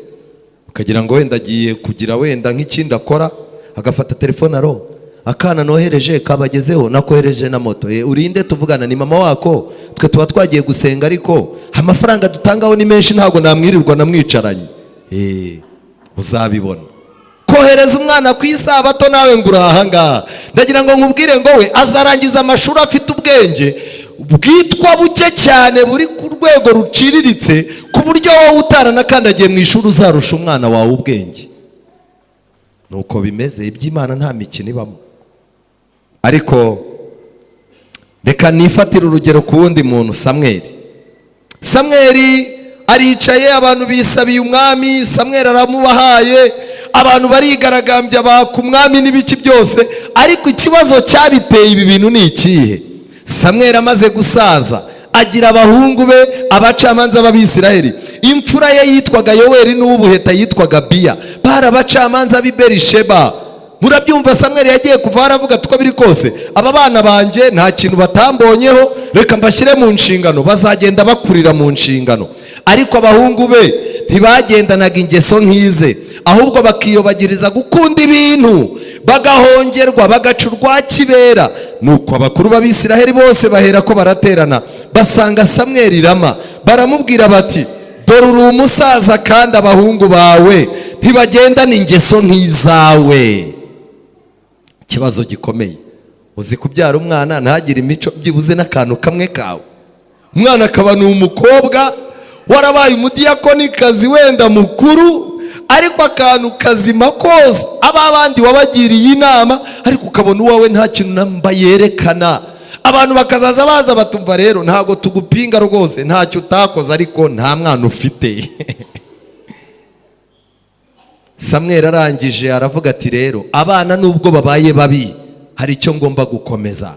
[SPEAKER 1] ukagira ngo wenda agiye kugira wenda nk'ikindi akora, agafata telefone aro akana nohereje kabagezeho, nakohereje na moto. Urinde tuvugana? Ni mama wako, twe tuba twagiye gusenga ariko amafaranga dutangaho ni menshi, ntago namwirirwa namwicaranye. Uzabibona. Kohereza umwana ku isabato nawe ngura aha ngaha, ndagira ngo nkubwire ngo we azarangiza amashuri afite ubwenge bwitwa buke cyane, buri ku rwego ruciriritse, ku buryo wowe utaranakandagiye mu ishuri uzarusha umwana wawe ubwenge. Nuko bimeze, iby'Imana nta mikino ibamo. Ariko reka nifatire urugero ku wundi muntu, Samweli aricaye, abantu bisabiye umwami, Samweli aramubahaye, abantu barigaragambya baka umwami n'ibiki byose. Ariko ikibazo cyabiteye ibi bintu ni ikihe? Samweli amaze gusaza agira abahungu be abacamanza b'Abisiraheli. Imfura ye yitwaga Yoweli, n'uw'ubuheta yitwaga Biya, bari abacamanza b'i Berisheba. Murabyumva, Samweli yagiye kuva aravuga tuko biri kose aba bana banjye nta kintu batambonyeho, reka mbashyire mu nshingano, bazagenda bakurira mu nshingano. Ariko abahungu be ntibagendanaga ingeso nk'ize, ahubwo bakiyobagiriza gukunda ibintu, bagahongerwa, bagaca urwa kibera. Nuko abakuru b'Abisiraheli bose bahera ko baraterana, basanga Samweli Rama, baramubwira bati dore uri umusaza kandi abahungu bawe ntibagendana ingeso nk'izawe. Ikibazo gikomeye, uzi kubyara umwana ntagire imico byibuze n'akantu kamwe kawe. Umwana akaba ni umukobwa warabaye umudiyakonikazi wenda mukuru, ariko akantu kazima kose abandi wabagiriye inama, ariko ukabona uwawe nta kintu namba yerekana. Abantu bakazaza baza batumva rero ntago tugupinga rwose, ntacyo utakoze ariko nta mwana ufite. Samweli arangije aravuga ati rero abana nubwo babaye babi hari icyo ngomba gukomeza.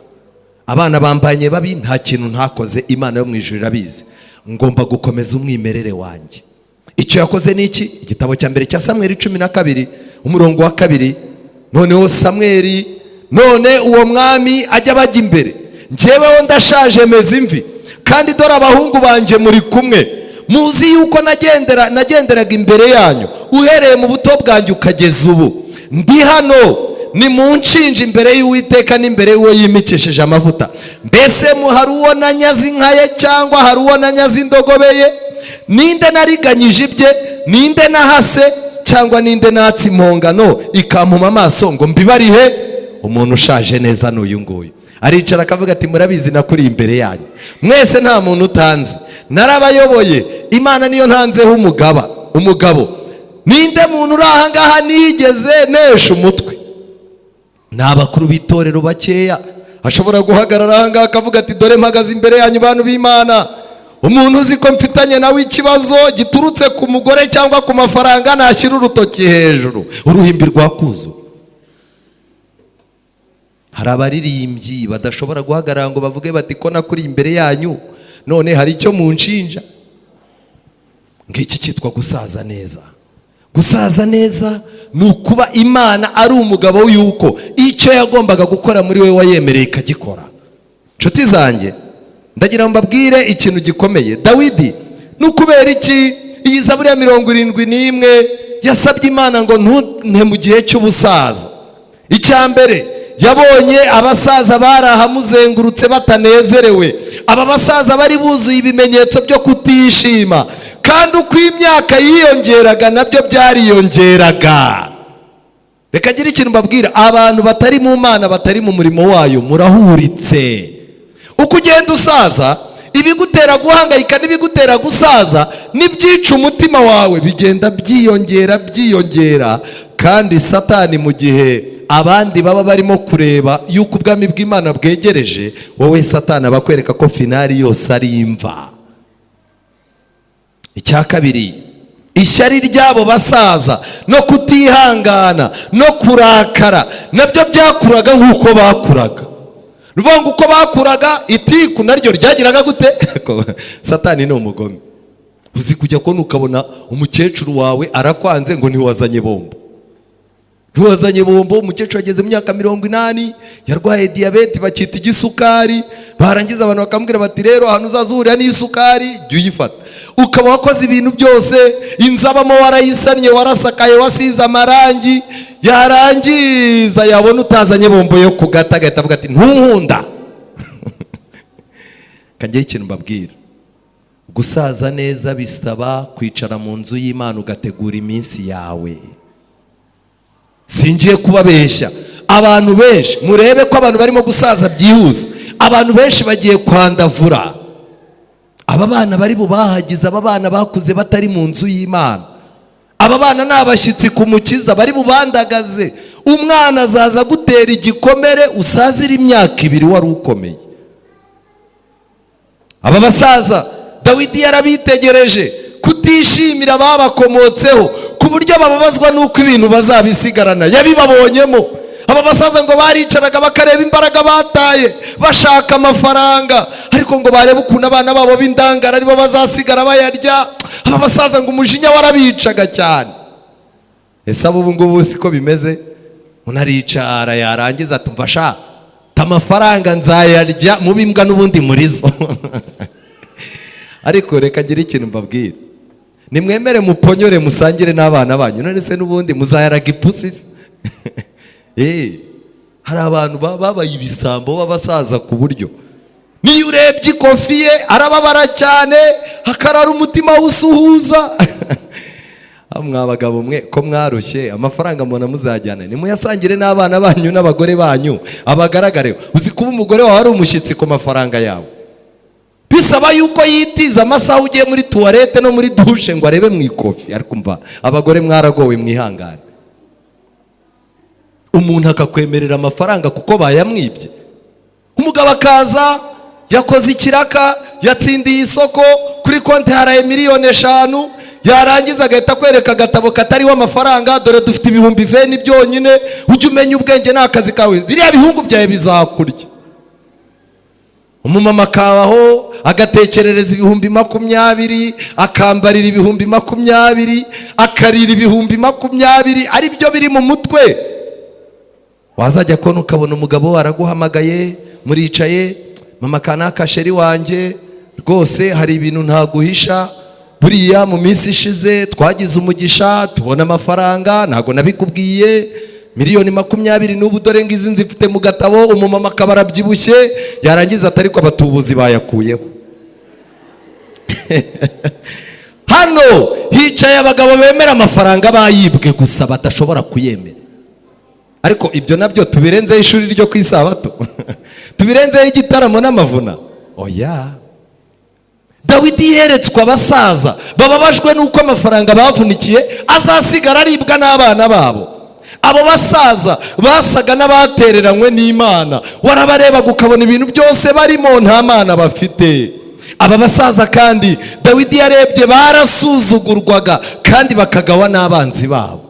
[SPEAKER 1] Abana bambanye babi nta kintu ntakoze, Imana yo mu ijuru irabizi, ngomba gukomeza umwimerere wanjye. Icyo yakoze ni iki? Igitabo cya mbere cya Samweli 12 umurongo wa 2. Noneho Samweli, none uwo mwami ajya bajya imbere, njyeweho ndashaje meze imvi, kandi dore abahungu banjye muri kumwe, muzi yuko nagenderaga imbere yanyu uhereye mu buto bwanjye ukageza ubu. Ndi hano ni mu nshinja imbere y'Uwiteka n'imbere y'uwo yimikesheje amavuta. Mbese hari uwo nanyaze inka ye cyangwa hari uwo nanyaze indogobe ye? Ninde nariganyije ibye? Ninde nahase cyangwa ninde natse impongano ikampuma amaso ngo mbibarihe? Umuntu ushaje neza n'uyu nguyu. Aricara akavuga ati murabizi nakuri imbere yanyu mwese nta muntu utanze, narabayoboye, Imana niyo ntanzeho umugabo. Ninde muntu uri aha ngaha nigeze nesha umutwe? Ni abakuru b'itorero bakeya ashobora guhagarara aha ngaha akavuga ati dore mpagaze imbere yanyu bantu b'Imana, umuntu uzi ko mfitanye nawe ikibazo giturutse ku mugore cyangwa ku mafaranga nashyira urutoki hejuru uruhimbi rwakuzu. Hari abaririmbyi badashobora guhagarara ngo bavuge bati ko nakuri imbere yanyu none hari icyo munshinja. Ngiki cyitwa gusaza neza. Gusaza neza ni ukuba Imana ari umugabo yuko icyo yagombaga gukora muri we wayemereye ikagikora. Nshuti zanjye, ndagira ngo mbabwire ikintu gikomeye. Dawidi nukubera iki iyi Zaburi ya 71 yasabye Imana ngo ntunte mu gihe cy'ubusaza. Icya mbere yabonye abasaza barahamuzengurutse batanezerewe, aba basaza bari buzuye ibimenyetso byo kutishima, kandi uko imyaka yiyongeraga nabyo byariyongeraga. Reka ngira ikintu mbabwira, abantu batari mu Mana, batari mu murimo wayo, murahuritse. Uko ugenda usaza, ibigutera guhangayika n'ibigutera gusaza n'ibyica umutima wawe bigenda byiyongera. Kandi Satani mu gihe abandi baba barimo kureba yuko ubwami bw'Imana bwegereje, wowe Satani abakwereka ko finali yose ari imva. Icya kabiri, ishyari ry'abo basaza no kutihangana no kurakara nabyo byakuraga nk'uko bakuraga. Ruvuga ngo uko bakuraga, itiku naryo ryagiraga gute? Satani ni umugome. Uzi kujya kubona ukabona umukecuru wawe arakwanze ngo ntiwazanye bombo. Umukecuru ageze mu myaka 80, yarwaye diyabete bakita igisukari, barangiza abantu bakamubwira bati rero ahantu uzazurira n'isukari jya uyifata. Ukaba wakoze ibintu byose, inzabamo warayisannye, warasakaye, wasize amarangi, yarangiza yabona utazanye bombo yo kugata, agahita avuga ati ntunkunda. Kangiye ikintu mbabwira, gusaza neza bisaba kwicara mu nzu y'Imana ugategura iminsi yawe. Singiye kubabeshya, abantu benshi murebe ko abantu barimo gusaza byihuse, abantu benshi bagiye kwandavura. Aba bana bari bubahagize, aba bana bakuze batari mu nzu y'Imana, aba bana ni abashyitsi ku Mukiza bari bubandagaze. Umwana azaza gutera igikomere usazira imyaka 2 wari ukomeye. Aba basaza Dawidi yarabitegereje kutishimira babakomotseho, ku buryo bababazwa n'uko ibintu bazabisigarana yabibabonyemo. Aba basaza ngo baricaraga bakareba imbaraga bataye bashaka amafaranga, ariko ngo barebe ukuntu abana babo b'indangara aribo bazasigara bayarya. Aba basaza ngo umujinya warabicaga cyane. Ese abo ubu ngubu siko bimeze? Unaricara yarangiza atumva sha amafaranga nzayarya mu bimbwa n'ubundi murizo. Ariko reka ngira ikintu mbabwira, nimwemere muponyore musangire n'abana banyu, none se n'ubundi muzayaraga ipusi? Hari abantu babaye ibisambo b'abasaza ku buryo niyo urebye ikofi ye arababara cyane, hakarara umutima usuhuza. Mwa bagabo mwe ko mwarushye, amafaranga mbona muzajyana nimuyasangire n'abana banyu n'abagore banyu abagaragare. Uzi kuba umugore wawe ari umushyitsi ku mafaranga yawe, bisaba yuko yitiza amasaha ugiye muri tuwarete no muri dushe ngo arebe mu ikofi. Ariko mva abagore mwaragowe, mwihangane. Umuntu akakwemerera amafaranga kuko bayamwibye. Umugabo akaza yakoze ikiraka, yatsindiye isoko, kuri konti haraye miliyoni 5, yarangiza agahita kwereka agatabo katariho amafaranga, dore dufite 20,000 byonyine, ujye umenya ubwenge n'akazi kawe, biriya bihungu byawe bizakurya. Umumama akabaho agatekerereza 20,000, akambarira 20,000, akarira 20,000, ari byo biri mu mutwe. Wazajya kona ukabona umugabo araguhamagaye, muricaye, mama kanaka sheri wanjye rwose hari ibintu ntaguhisha, buriya mu minsi ishize twagize umugisha tubona amafaranga, ntago nabikubwiye, miliyoni 20 n'ubu dore ngizi nzifite mu gatabo. Umumama akabara byibushye, yarangiza atari ko abatubuzi bayakuyeho. Hano hicaye abagabo bemera amafaranga bayibwe gusa batashobora kuyemera. Ariko ibyo nabyo tubirenzeho ishuri ryo kwisabato, tubirenzeho igitaramo n'amavuna. Oya, Dawidi yeretswe abasaza bababajwe n'uko amafaranga bavunikiye azasigara aribwa n'abana babo. Abo basaza basaga n'abatereranywe n'Imana, warabareba ukabona ibintu byose barimo nta Mana bafite. Aba basaza kandi Dawidi yarebye barasuzugurwaga kandi bakagawa n'abanzi babo.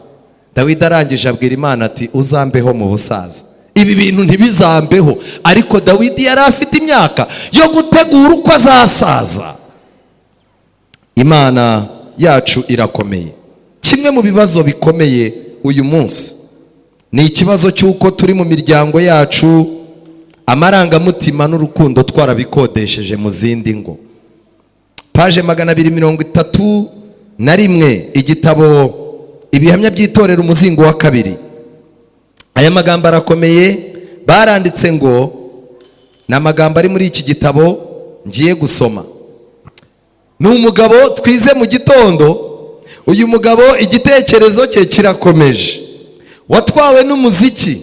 [SPEAKER 1] Dawidi arangije abwira Imana ati uzambeho mu busaza, ibi bintu ntibizambeho. Ariko Dawidi yari afite imyaka yo gutegura uko azasaza. Imana yacu irakomeye. Kimwe mu bibazo bikomeye uyu munsi ni ikibazo cy'uko turi mu miryango yacu amarangamutima n'urukundo twarabikodesheje mu zindi ngo. Paje 231, igitabo Ibihamya by'itorero umuzingo wa 2. Aya magambo arakomeye, baranditse ngo ni amagambo ari muri iki gitabo ngiye gusoma. Ni umugabo twize mu gitondo. Uyu mugabo igitekerezo cye kirakomeje, watwawe n'umuziki.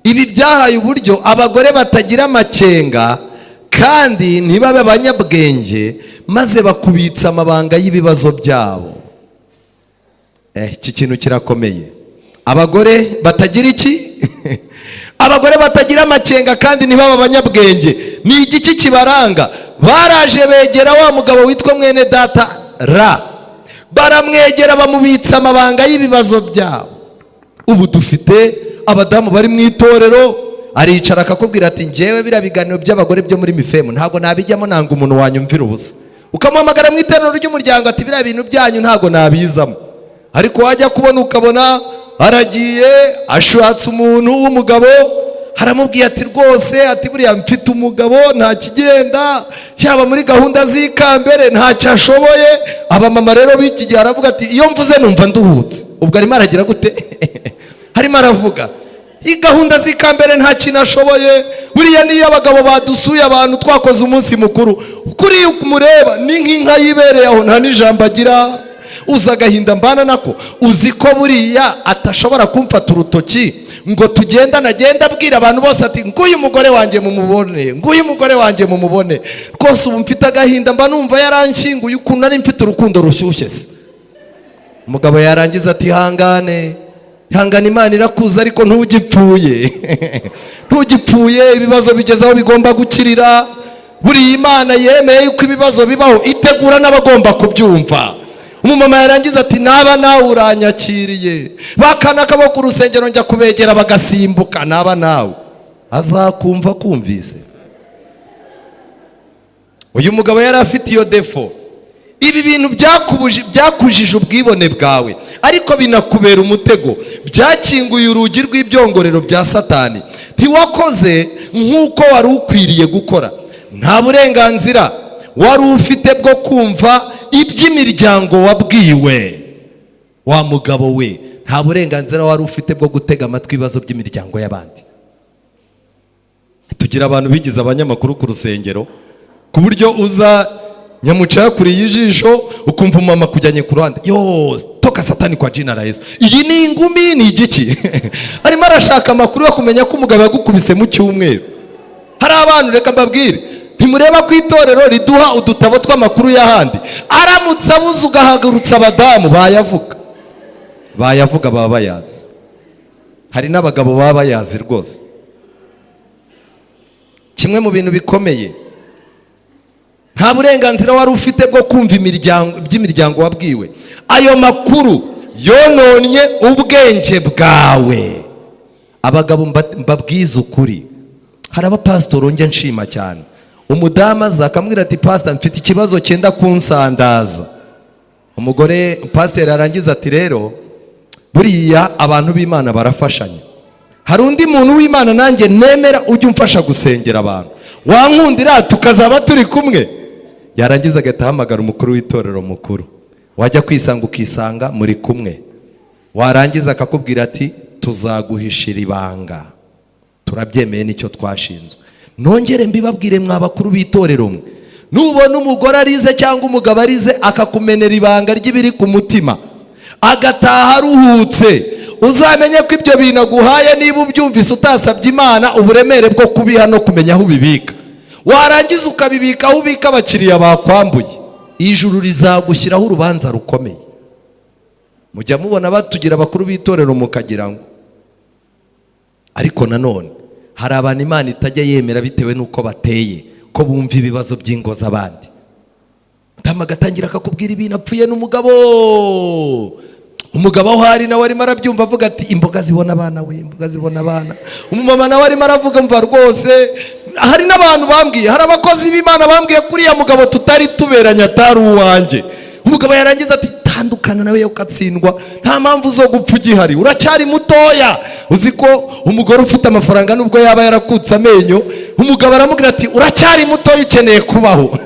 [SPEAKER 1] Ibi byahaye uburyo abagore batagira amakenga kandi ntibabe abanyabwenge, maze bakubitsa amabanga y'ibibazo byabo. Iki kintu kirakomeye. Abagore batagira iki? Abagore batagira amakenga kandi ntibabe abanyabwenge. Ni igiki kibaranga? Baraje begera wa mugabo witwa mwene data Ra, baramwegera bamubitsa amabanga y'ibibazo byabo. Ubu dufite abadamu bari mu itorero, aricara akakubwira ati njyewe biriya biganiro by'abagore byo muri mifemu ntabwo nabijyamo, nanga umuntu wanyumvira ubusa. Ukamuhamagara mu iterero ry'umuryango ati biriya bintu byanyu ntabwo nabizamo. Ariko wajya kubona ukabona aragiye ashatse umuntu w'umugabo, haramubwiye ati rwose ati buriya mfite umugabo nta kigenda, yaba muri gahunda z'ikambere ntacyo ashoboye. Abamama rero b'iki gihe aravuga ati iyo mvuze numva nduhutse. Ubwo arimo aragira gute? Harimo aravuga iyi gahunda z'ikambere nta kintu ashoboye. Buriya niyo abagabo badusuye abantu twakoze umunsi mukuru, kuri umureba ni nk'inka yibereye aho nta n'ijambo agira. Uza agahinda mbana nako, uzi ko buriya atashobora kumfata urutoki ngo tugendana, agenda abwira abantu bose ati nguyu umugore wanjye mumubone, nguyu umugore wanjye mumubone. Rwose ubu mfite agahinda mba numva yaranshyinguye ukuntu nari mfite urukundo rushyushye se. Umugabo yarangiza ati hangane, hangane Imana irakuza ariko ntugipfuye. Ntugipfuye, ibibazo bigeze aho bigomba gukirira. Buriya Imana yemeye yuko ibibazo bibaho, itegura n'abagomba kubyumva. Umumama yarangiza ati naba nawe uranyakiriye, bakana akaboko ku rusengero njya kubegera bagasimbuka, naba nawe azakumva kumvise. Uyu mugabo yari afite iyo defo. Ibi bintu byakujije ubwibone bwawe, ariko binakubera umutego. Byakinguye urugi rw'ibyongorero bya Satani. Ntiwakoze nk'uko wari ukwiriye gukora. Nta burenganzira wari ufite bwo kumva iby'imiryango wabwiwe. Wa mugabo we, nta burenganzira wari ufite bwo gutega amatwi ibibazo by'imiryango y'abandi. Tugira abantu bigize abanyamakuru ku rusengero, ku buryo uza nyamuca kuriye ijisho ukumva umama kujyanye ku ruhande, yo toka Satani kwa jina la Yesu. Iyi ni ingumi ni igiki? Arimo arashaka amakuru yo kumenya ko umugabo yagukubise mu cyumweru. Hari abantu reka mbabwire, ntimureba ku itorero riduha udutabo tw'amakuru y'ahandi. Aramutse abuze ugahagurutsa abadamu bayavuga baba bayazi. Hari n'abagabo baba bayazi rwose. Kimwe mu bintu bikomeye, nta burenganzira wari ufite bwo kumva by'imiryango wabwiwe. Ayo makuru yononye ubwenge bwawe. Abagabo mbabwiza ukuri, hari abapasitoro njya nshima cyane. Umudamu aza akamubwira ati pastor mfite ikibazo cyenda kunsandaza. Umugore pastor arangiza ati rero buriya abantu b'Imana barafashanya. Hari undi muntu w'Imana nanjye nemera ujye umfasha gusengera abantu, wankundira tukazaba turi kumwe. Yarangiza agahita ahamagara umukuru w'itorero mukuru, wajya kwisanga ukisanga muri kumwe. Warangiza akakubwira ati tuzaguhishira ibanga, turabyemeye nicyo twashinzwe. Nongere mbibabwire mwa bakuru b'itorero mwe, nubona umugore arize cyangwa umugabo arize akakumenera ibanga ry'ibiri ku mutima agataha aruhutse, uzamenye ko ibyo bintu aguhaye niba ubyumvise utasabye Imana uburemere bwo kubiha no kumenya aho ubibika. Warangiza ukabibika aho ubika abakiriya bakwambuye, ijuru rizagushyiraho urubanza rukomeye. Mujya mubona batugira abakuru b'itorero mukagira ngo, ariko nanone hari abantu Imana itajya yemera bitewe n'uko bateye, ko bumva ibibazo by'ingo z'abandi. Agatangira akakubwira ibintu apfuye n'umugabo, umugabo aho hari nawe arimo arabyumva avuga ati imboga zibona abana we, imboga zibona abana. Umumama nawe arimo aravuga mva rwose. Hari n'abantu bambwiye, hari abakozi b'Imana bambwiye kuriya mugabo tutari tuberanye atari uwanjye. Umugabo yarangiza ati tandukana nawe yo katsindwa, nta mpamvu zo gupfa ugihari, uracyari mutoya. Uzi ko umugore ufite amafaranga nubwo yaba yarakutse amenyo, umugabo aramubwira ati uracyari mutoya ukeneye kubaho.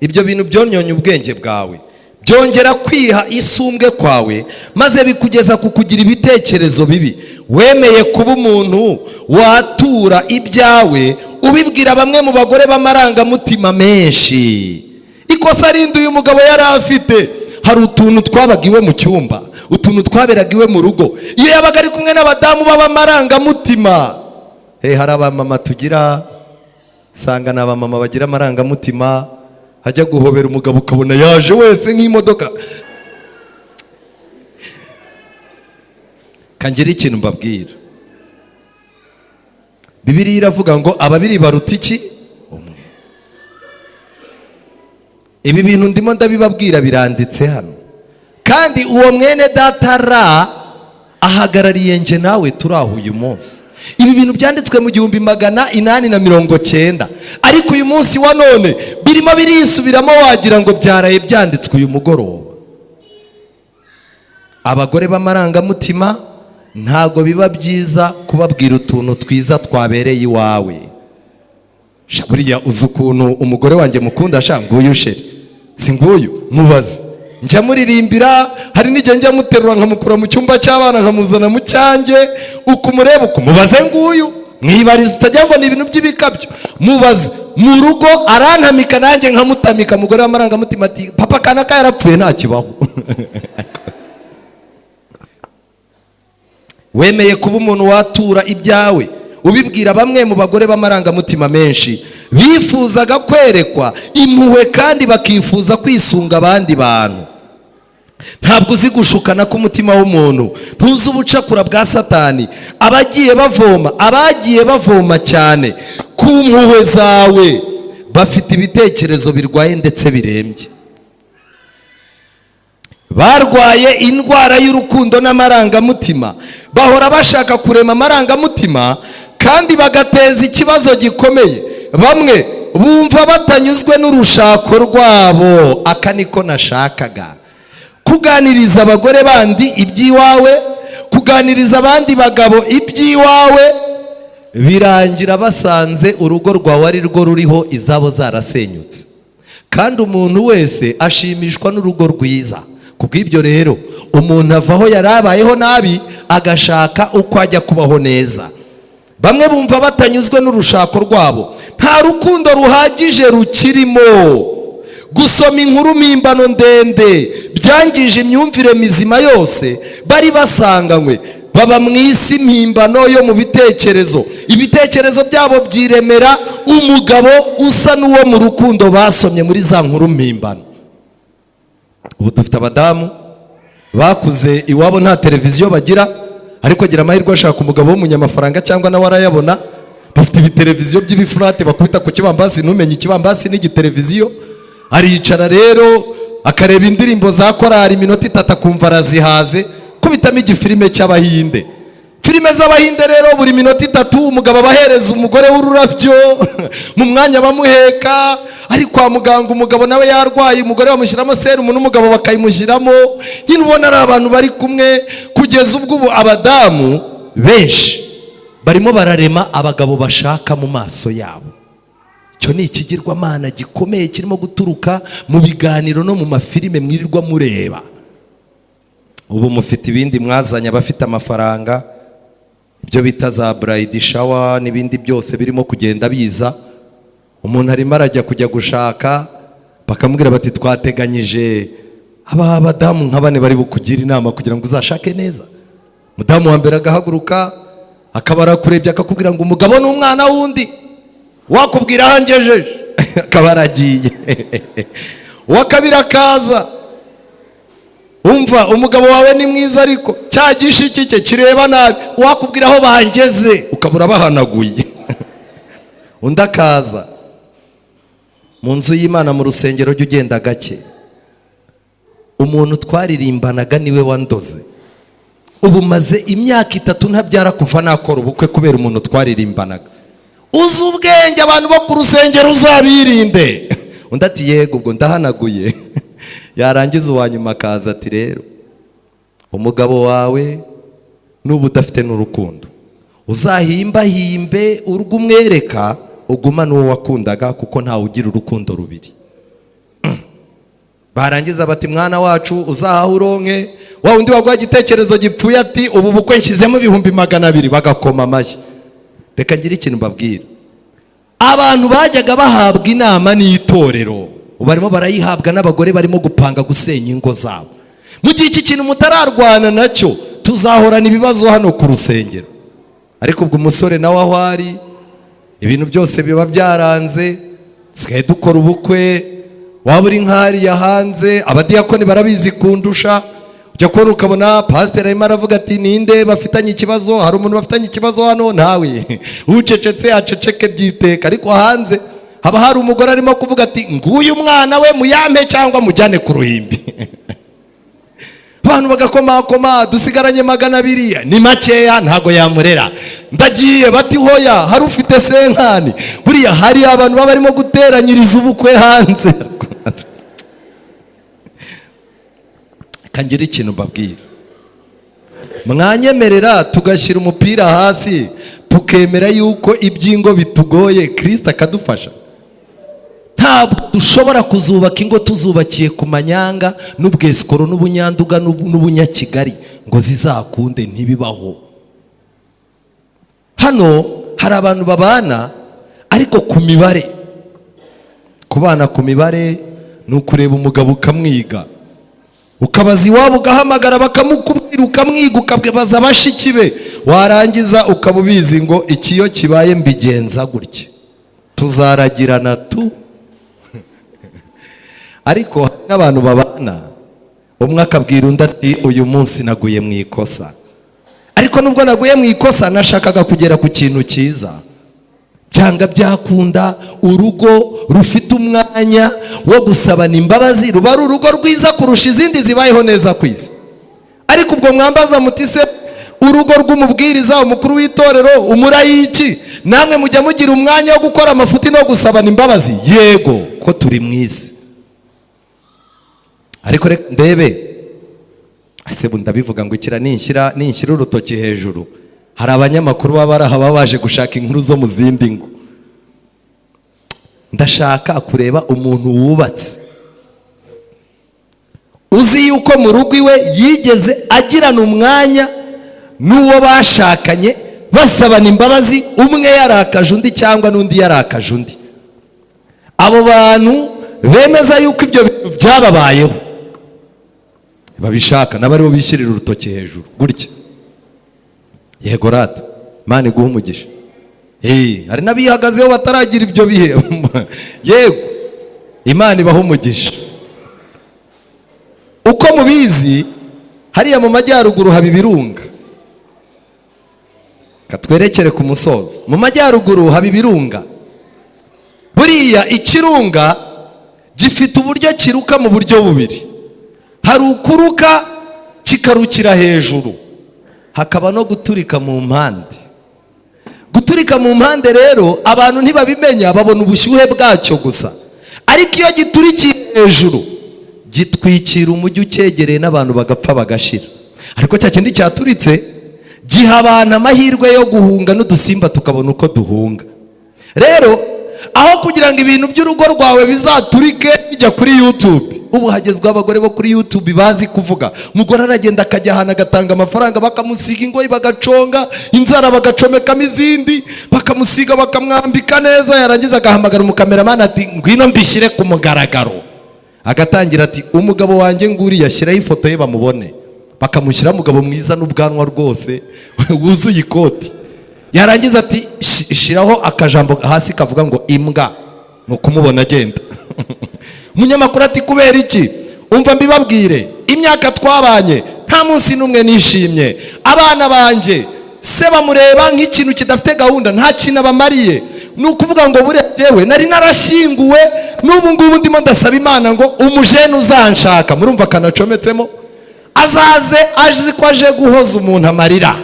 [SPEAKER 1] Ibyo bintu byonyonye ubwenge bwawe, byongera kwiha isumbwe kwawe, maze bikugeza ku kugira ibitekerezo bibi. Wemeye kuba umuntu watura ibyawe ubibwira bamwe mu bagore b'amarangamutima menshi. Ikosa rindi uyu mugabo yari afite, hari utuntu twabaga iwe mu cyumba, utuntu twaberaga iwe mu rugo, iyo yabaga ari kumwe n'abadamu b'amarangamutima. Hari abamama tugira, sanga ni abamama bagira amarangamutima, hajya guhobera umugabo ukabona yaje wese nk'imodoka. Kangira ikintu mbabwira, Bibiliya iravuga ngo ababiri baruta iki? Umwe. Ibi bintu ndimo ndabibabwira biranditse hano, kandi uwo mwene data ahagarariye nje nawe turi aho uyu munsi. Ibi bintu byanditswe mu 1890, ariko uyu munsi wa none birimo birisubiramo, wagira ngo byaraye byanditswe uyu mugoroba. Abagore b'amarangamutima ntago biba byiza kubabwira utuntu twiza twabereye iwawe. Buriya uzi ukuntu umugore wanjye mukunda, nguyu sheri, si nguyu, mubaze. Njya muririmbira, hari n'igihe njya muterura nkamukura mu cyumba cy'abana nkamuzana mu cyanjye, ukumureba ukumubaze nguyu, mwibariza utajya ngo ni ibintu by'ibikabyo. Mubaze mu rugo arantamika, nanjye nkamutamika. Umugore w'amarangamutima ati papa kanaka yarapfuye nta kibaho. Wemeye kuba umuntu watura ibyawe ubibwira bamwe mu bagore b'amarangamutima menshi, bifuzaga kwerekwa impuhwe kandi bakifuza kwisunga abandi bantu. Ntabwo uzi gushukana k'umutima w'umuntu, ntuzi ubucakura bwa Satani. Abagiye bavoma cyane ku mpuhwe zawe bafite ibitekerezo birwaye ndetse birembye. Barwaye indwara y'urukundo n'amarangamutima, bahora bashaka kurema amarangamutima kandi bagateza ikibazo gikomeye. Bamwe bumva batanyuzwe n'urushako rwabo. Aka niko nashakaga, kuganiriza abagore bandi iby'iwawe, kuganiriza abandi bagabo iby'iwawe, birangira basanze urugo rwawe ari rwo ruriho izabo zarasenyutse. Kandi umuntu wese ashimishwa n'urugo rwiza. Kubw'ibyo rero umuntu avaho yarabayeho nabi agashaka uko ajya kubaho neza. Bamwe bumva batanyuzwe n'urushako rwabo, nta rukundo ruhagije rukirimo. Gusoma inkuru mpimbano ndende byangije imyumvire mizima yose bari basanganywe. Baba mu isi mpimbano yo mu bitekerezo. Ibitekerezo byabo byiremera umugabo usa n'uwo mu rukundo basomye muri za nkuru mpimbano. Ubu dufite abadamu bakuze iwabo nta televiziyo bagira, ariko agira amahirwe ashaka umugabo w'umunyamafaranga cyangwa nawe arayabona. Bafite ibiteleviziyo by'ibifurate bakubita ku kibambasi ntumenye ikibambasi n'igiteleviziyo. Aricara rero akareba indirimbo za korari iminota 3 akumva arazihaze, kubitamo igifilime cy'Abahinde. Filime z'Abahinde rero buri minota 3 umugabo abahereza umugore w'ururabyo mu mwanya bamuheka. Ari kwa muganga umugabo nawe yarwaye, umugore bamushyiramo serumu n'umugabo bakayimushyiramo. Nyine ubona ari abantu bari kumwe, kugeza ubwo ubu abadamu benshi barimo bararema abagabo bashaka mu maso yabo. Icyo ni ikigirwamana gikomeye kirimo guturuka mu biganiro no mu mafilime mwirirwa mureba. Ubu mufite ibindi mwazanye, abafite amafaranga, ibyo bita za bride shower n'ibindi byose birimo kugenda biza. Umuntu arimo arajya kujya gushaka, bakamubwira bati twateganyije abadamu nka 4 bari bukugira inama kugira ngo uzashake neza. Mudamu wa mbere agahaguruka akabara kurebya akakubwira ngo umugabo n'umwana wundi wakubwira hangejeje akabaragiye. Uwa kabiri akaza, umva umugabo wawe ni mwiza ariko cya gishiki cye kireba nabi, wakubwira aho bangeze ukabura bahanaguye. Undi akaza, mu nzu y'Imana mu rusengero jya ugenda gake, umuntu twaririmbanaga niwe wandoze. Ubu maze imyaka 3 ntabyara kuva nakora ubukwe kubera umuntu twaririmbanaga. Uzi ubwenge abantu bo ku rusengero uzabirinde. Undi ati yego ubwo ndahanaguye. Yarangiza uwanyuma akaza ati rero umugabo wawe n'ubu udafite n'urukundo, uzahimbahimbe urwo umwereka uguma n'uwo wakundaga, kuko ntawe ugira urukundo rubiri. barangiza bati mwana wacu uzahaha uronke, wa undi waguha igitekerezo gipfuye ati ubu bukwe nshyizemo 200,000, bagakoma amashyi. Reka ngire ikintu mbabwira, abantu bajyaga bahabwa inama n'itorero barimo barayihabwa n'abagore barimo gupanga gusenya ingo zabo. Mu gihe iki kintu mutararwana nacyo, tuzahorana ibibazo hano ku rusengero. Ariko ubwo umusore nawe aho ari, ibintu byose biba byaranze, sigaye dukora ubukwe, waba uri nk'ariya hanze, abadiyakoni barabizi kundusha, ujya kubona ukabona pasiteri arimo aravuga ati ninde bafitanye ikibazo, hari umuntu bafitanye ikibazo hano, nawe ucecetse aceceke byiteka. Ariko hanze haba hari umugore arimo kuvuga ati nguyu umwana we muyampe cyangwa mujyane ku ruhimbi. Abantu bagakomakoma, dusigaranye 200, ni makeya ntago yamurera, ndagiye bati hoya hari ufite senkani. Buriya hari abantu baba barimo guteranyiriza ubukwe hanze. Kangira ikintu mbabwira, mwanyemerera tugashyira umupira hasi tukemera yuko ibyingo bitugoye Kristo akadufasha? Ntabwo dushobora kuzubaka ingo tuzubakiye ku manyanga n'ubwesikoro n'ubunyanduga n'ubunyakigali ngo zizakunde, ntibibaho. Hano hari abantu babana ariko ku mibare. Kubana ku mibare ni ukureba umugabo ukamwiga, ukabaza iwabo ugahamagara bakamukubwira, ukamwiga ukabaza bashiki be, warangiza ukaba ubizi ngo ikiyo kibaye mbigenza gutya, tuzaragirana tu. Ariko n'abantu babana, umwe akabwira undi ati uyu munsi naguye mu ikosa, ariko nubwo naguye mu ikosa nashakaga kugera ku kintu cyiza. Cyangwa byakunda urugo rufite umwanya wo gusabana imbabazi, ruba ari urugo rwiza kurusha izindi zibayeho neza ku isi. Ariko ubwo mwambaza muti se urugo rw'umubwiriza, umukuru w'itorero, umurayiki, namwe mujya mugira umwanya wo gukora amafuti no gusabana imbabazi? Yego, ko turi mu isi. Ariko reka ndebe, ase ndabivuga ngo ikira ninshyira urutoki hejuru, hari abanyamakuru baba baje gushaka inkuru zo mu zindi ngo. Ndashaka kureba umuntu wubatse uzi yuko mu rugo iwe yigeze agirana umwanya n'uwo bashakanye basabana imbabazi, umwe yarakaje undi cyangwa n'undi yarakaje undi. Abo bantu bemeza yuko ibyo bintu byababayeho babishaka, n'abaribo bishyirira urutoki hejuru gutya. Yego rata, Imana iguha umugisha. Hari n'abihagazeho bataragira ibyo bihe. Yego, Imana ibaha umugisha. Uko mubizi, hariya mu majyaruguru haba ibirunga. Katwerekere ku musozo. Mu majyaruguru haba ibirunga. Buriya ikirunga gifite uburyo kiruka mu buryo bubiri. Hari ukuruka kikarukira hejuru, hakaba no guturika mu mpande. Guturika mu mpande rero abantu ntibabimenya, babona ubushyuhe bwacyo gusa. Ariko iyo giturikiye hejuru gitwikira umujyi ucyegereye n'abantu bagapfa bagashira. Ariko cya kindi cyaturitse giha abantu amahirwe yo guhunga n'udusimba tukabona uko duhunga. Rero aho kugira ngo ibintu by'urugo rwawe bizaturike bijya kuri YouTube, ubu hagezweho abagore bo kuri YouTube bazi kuvuga. Umugore aragenda akajya ahantu agatanga amafaranga, bakamusiga ingoyi, bagaconga inzara, bagacomekamo izindi, bakamusiga, bakamwambika neza, yarangiza agahamagara umukameramani ati ngwino mbishyire ku mugaragaro. Agatangira ati umugabo wanjye nguri, yashyiraho ifoto ye bamubone. Bakamushyira umugabo mwiza n'ubwanwa rwose wuzuye ikoti. Yarangiza ati shiraho akajambo hasi kavuga ngo imbwa, nukumubona agenda. Umunyamakuru ati kubera iki? Umva mbibabwire, imyaka twabanye nta munsi n'umwe nishimye. Abana banjye se bamureba nk'ikintu kidafite gahunda, nta kintu abamariye. Nukuvuga ngo burejewe nari narashyinguwe, n'ubu ngubu ndimo ndasaba Imana ngo umujene uzanshaka, murumva kanacometsemo, azaze azi ko aje guhoza umuntu amarira.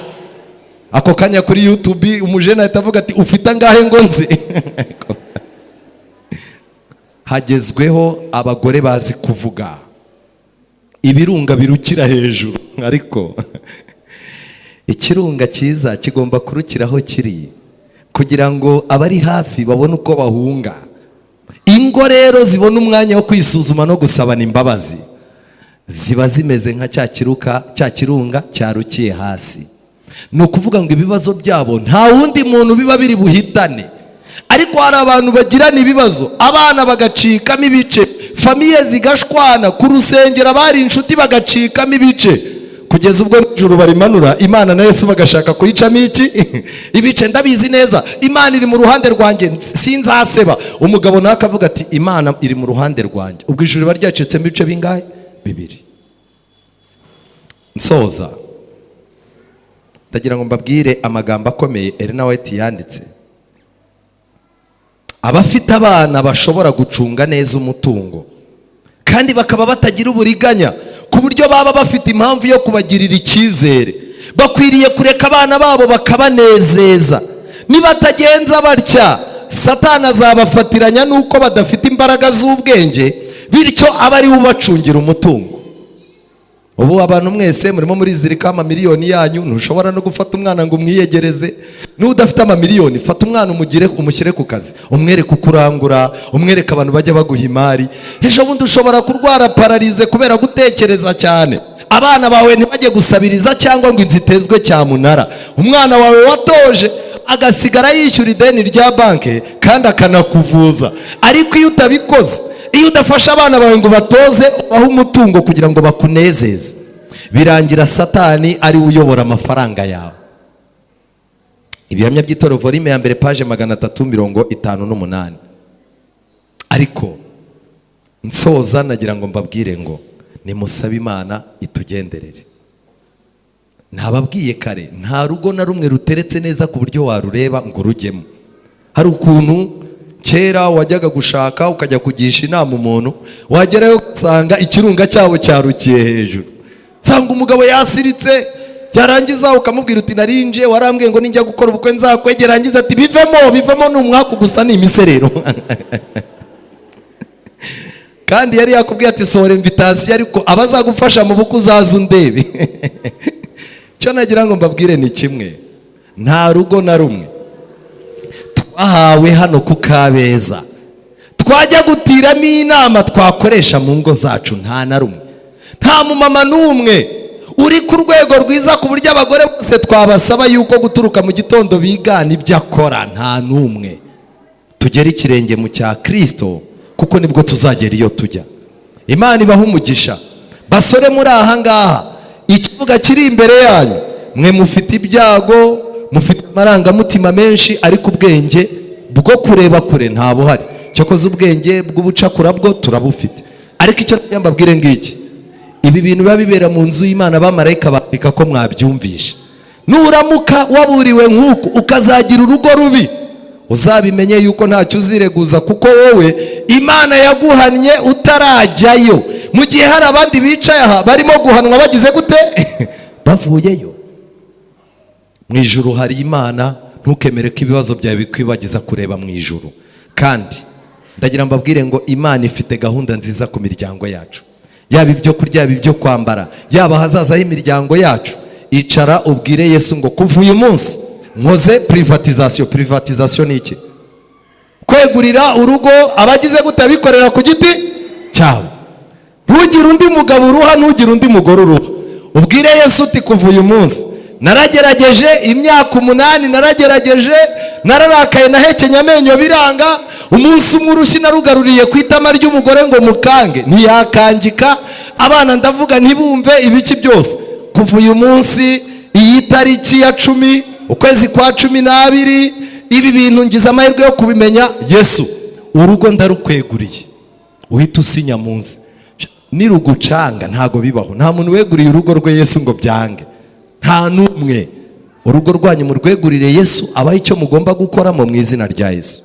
[SPEAKER 1] Ako kanya kuri YouTube umujene ahita avuga ati ufite angahe ngo nzi? Hagezweho abagore bazi kuvuga, ibirunga birukira hejuru. Ariko ikirunga cyiza kigomba kurukiraho kiri, kugira ngo abari hafi babone uko bahunga. ingo rero zibona umwanya wo kwisuzuma no gusabana imbabazi ziba zimeze nka cya kirunga cyarukiye hasi. ni ukuvuga ngo ibibazo byabo nta wundi muntu biba biri buhitane, ariko hari abantu bagirana ibibazo, abana bagacikamo ibice, famiye zigashwana, ku rusengero abari inshuti bagacikamo ibice, kugeza ubwo ijuru barimanura Imana na Yesu bagashaka kuyicamo ibice. Ndabizi neza Imana iri mu ruhande rwanjye sinzaseba. Umugabo nawe akavuga ati Imana iri mu ruhande rwanjye, ubwo ijuru riba ryacitsemo ibice bingahe? 2. Nsoza ndagira ngo mbabwire amagambo akomeye Elena White yanditse. Abafite abana bashobora gucunga neza umutungo kandi bakaba batagira uburiganya ku buryo baba bafite impamvu yo kubagirira icyizere, bakwiriye kureka abana babo bakabanezeza. Nibatagenza batya Satani azabafatiranya nuko badafite imbaraga z'ubwenge, bityo aba ari ubacungira umutungo. Ubu abantu mwese murimo murizirika amamiliyoni yanyu, ntushobora no gufata umwana ngo umwiyegereze. N'udafite amamiliyoni, fata umwana umushyire ku kazi, umwereke ukurangura, umwereke abantu bajya baguha imari. Ejo bundi ushobora kurwara pararize kubera gutekereza cyane. Abana bawe ntibajye gusabiriza cyangwa ngo inzu itezwe cyamunara. Umwana wawe watoje agasigara yishyura ideni rya banke kandi akanakuvuza. Ariko iyo utabikoze, iyo udafashe abana bawe ngo batoze ubahe umutungo kugira ngo bakunezeze, birangira Satani ari uyobora amafaranga yawe. Ibihamya by'itorero volume ya mbere page 358. Ariko nsoza nagira ngo mbabwire ngo nimusabe Imana itugenderere. Ntababwiye kare, nta rugo na rumwe ruteretse neza ku buryo warureba ngo rujyemo. Hari ukuntu kera wajyaga gushaka ukajya kugisha inama umuntu, wagerayo usanga ikirunga cyawo cyarukiye hejuru, sanga umugabo yasiritse, yarangiza ukamubwira uti narinje warambwiye ngo ninjya gukora ubukwe nzakwegera, rangiza ati bivemo ni umwaka gusa ni imiserero. Kandi yari yakubwiye ati sohora invitation, ariko abazagufasha mu bukwe uzaza undebe. Cyo nagira ngo mbabwire ni kimwe, nta rugo na rumwe twahawe hano ku Kabeza twajya gutiramo inama twakoresha mu ngo zacu, nta na rumwe. Nta mumama n'umwe uri ku rwego rwiza ku buryo abagore bose twabasaba yuko guturuka mu gitondo bigana ibyo akora, nta n'umwe. Tugere ikirenge mu cya Kristo kuko nibwo tuzagera iyo tujya. Imana ibaha umugisha. Basore muri aha ngaha, ikibuga kiri imbere yanyu, mwe mufite ibyago, mufite amarangamutima menshi, ariko ubwenge bwo kureba kure nta buhari. Cyokoze ubwenge bw'ubucakura bwo turabufite. Ariko icyo mbabwire ngiki, ibi bintu biba bibera mu nzu y'Imana, abamarayika bandika ko mwabyumvisha. Nuramuka waburiwe nk'uko ukazagira urugo rubi, uzabimenye yuko ntacyo uzireguza, kuko wowe Imana yaguhannye utarajyayo. Mu gihe hari abandi bicaye aha barimo guhanwa bagize gute? Bavuyeyo. Mu ijuru hari Imana, ntukemere ko ibibazo byawe bikwibagiza kureba mu ijuru. Kandi ndagira mbabwire ngo Imana ifite gahunda nziza ku miryango yacu, yaba ibyo kurya, yaba ibyo kwambara, yaba hazaza h'imiryango yacu. Icara ubwire Yesu ngo kuva uyu munsi nkoze privatisation. Privatisation ni iki? Kwegurira urugo abagize gute? Bikorera ku giti cyawe. Ntugire undi mugabo uruha, ntugire undi mugore uruha. Ubwire Yesu uti kuva uyu munsi naragerageje imyaka 8, naragerageje, nararakaye, nahekenya amenyo biranga, umunsi umwe urushyi narugaruriye ku itama ry'umugore ngo mukange, ntiyakangika, abana ndavuga ntibumve, ibiki byose. Kuva uyu munsi, iyi tariki ya 10 ukwezi kwa 12, ibi bintu ngize amahirwe yo kubimenya. Yesu, urugo ndarukweguriye, uhita usinya munsi. Nirugucanga ntago bibaho, nta muntu weguriye urugo rwe Yesu ngo byange, nta numwe. Urugo rwanyu murwegurire Yesu, abaho icyo mugomba gukoramo mu izina rya Yesu.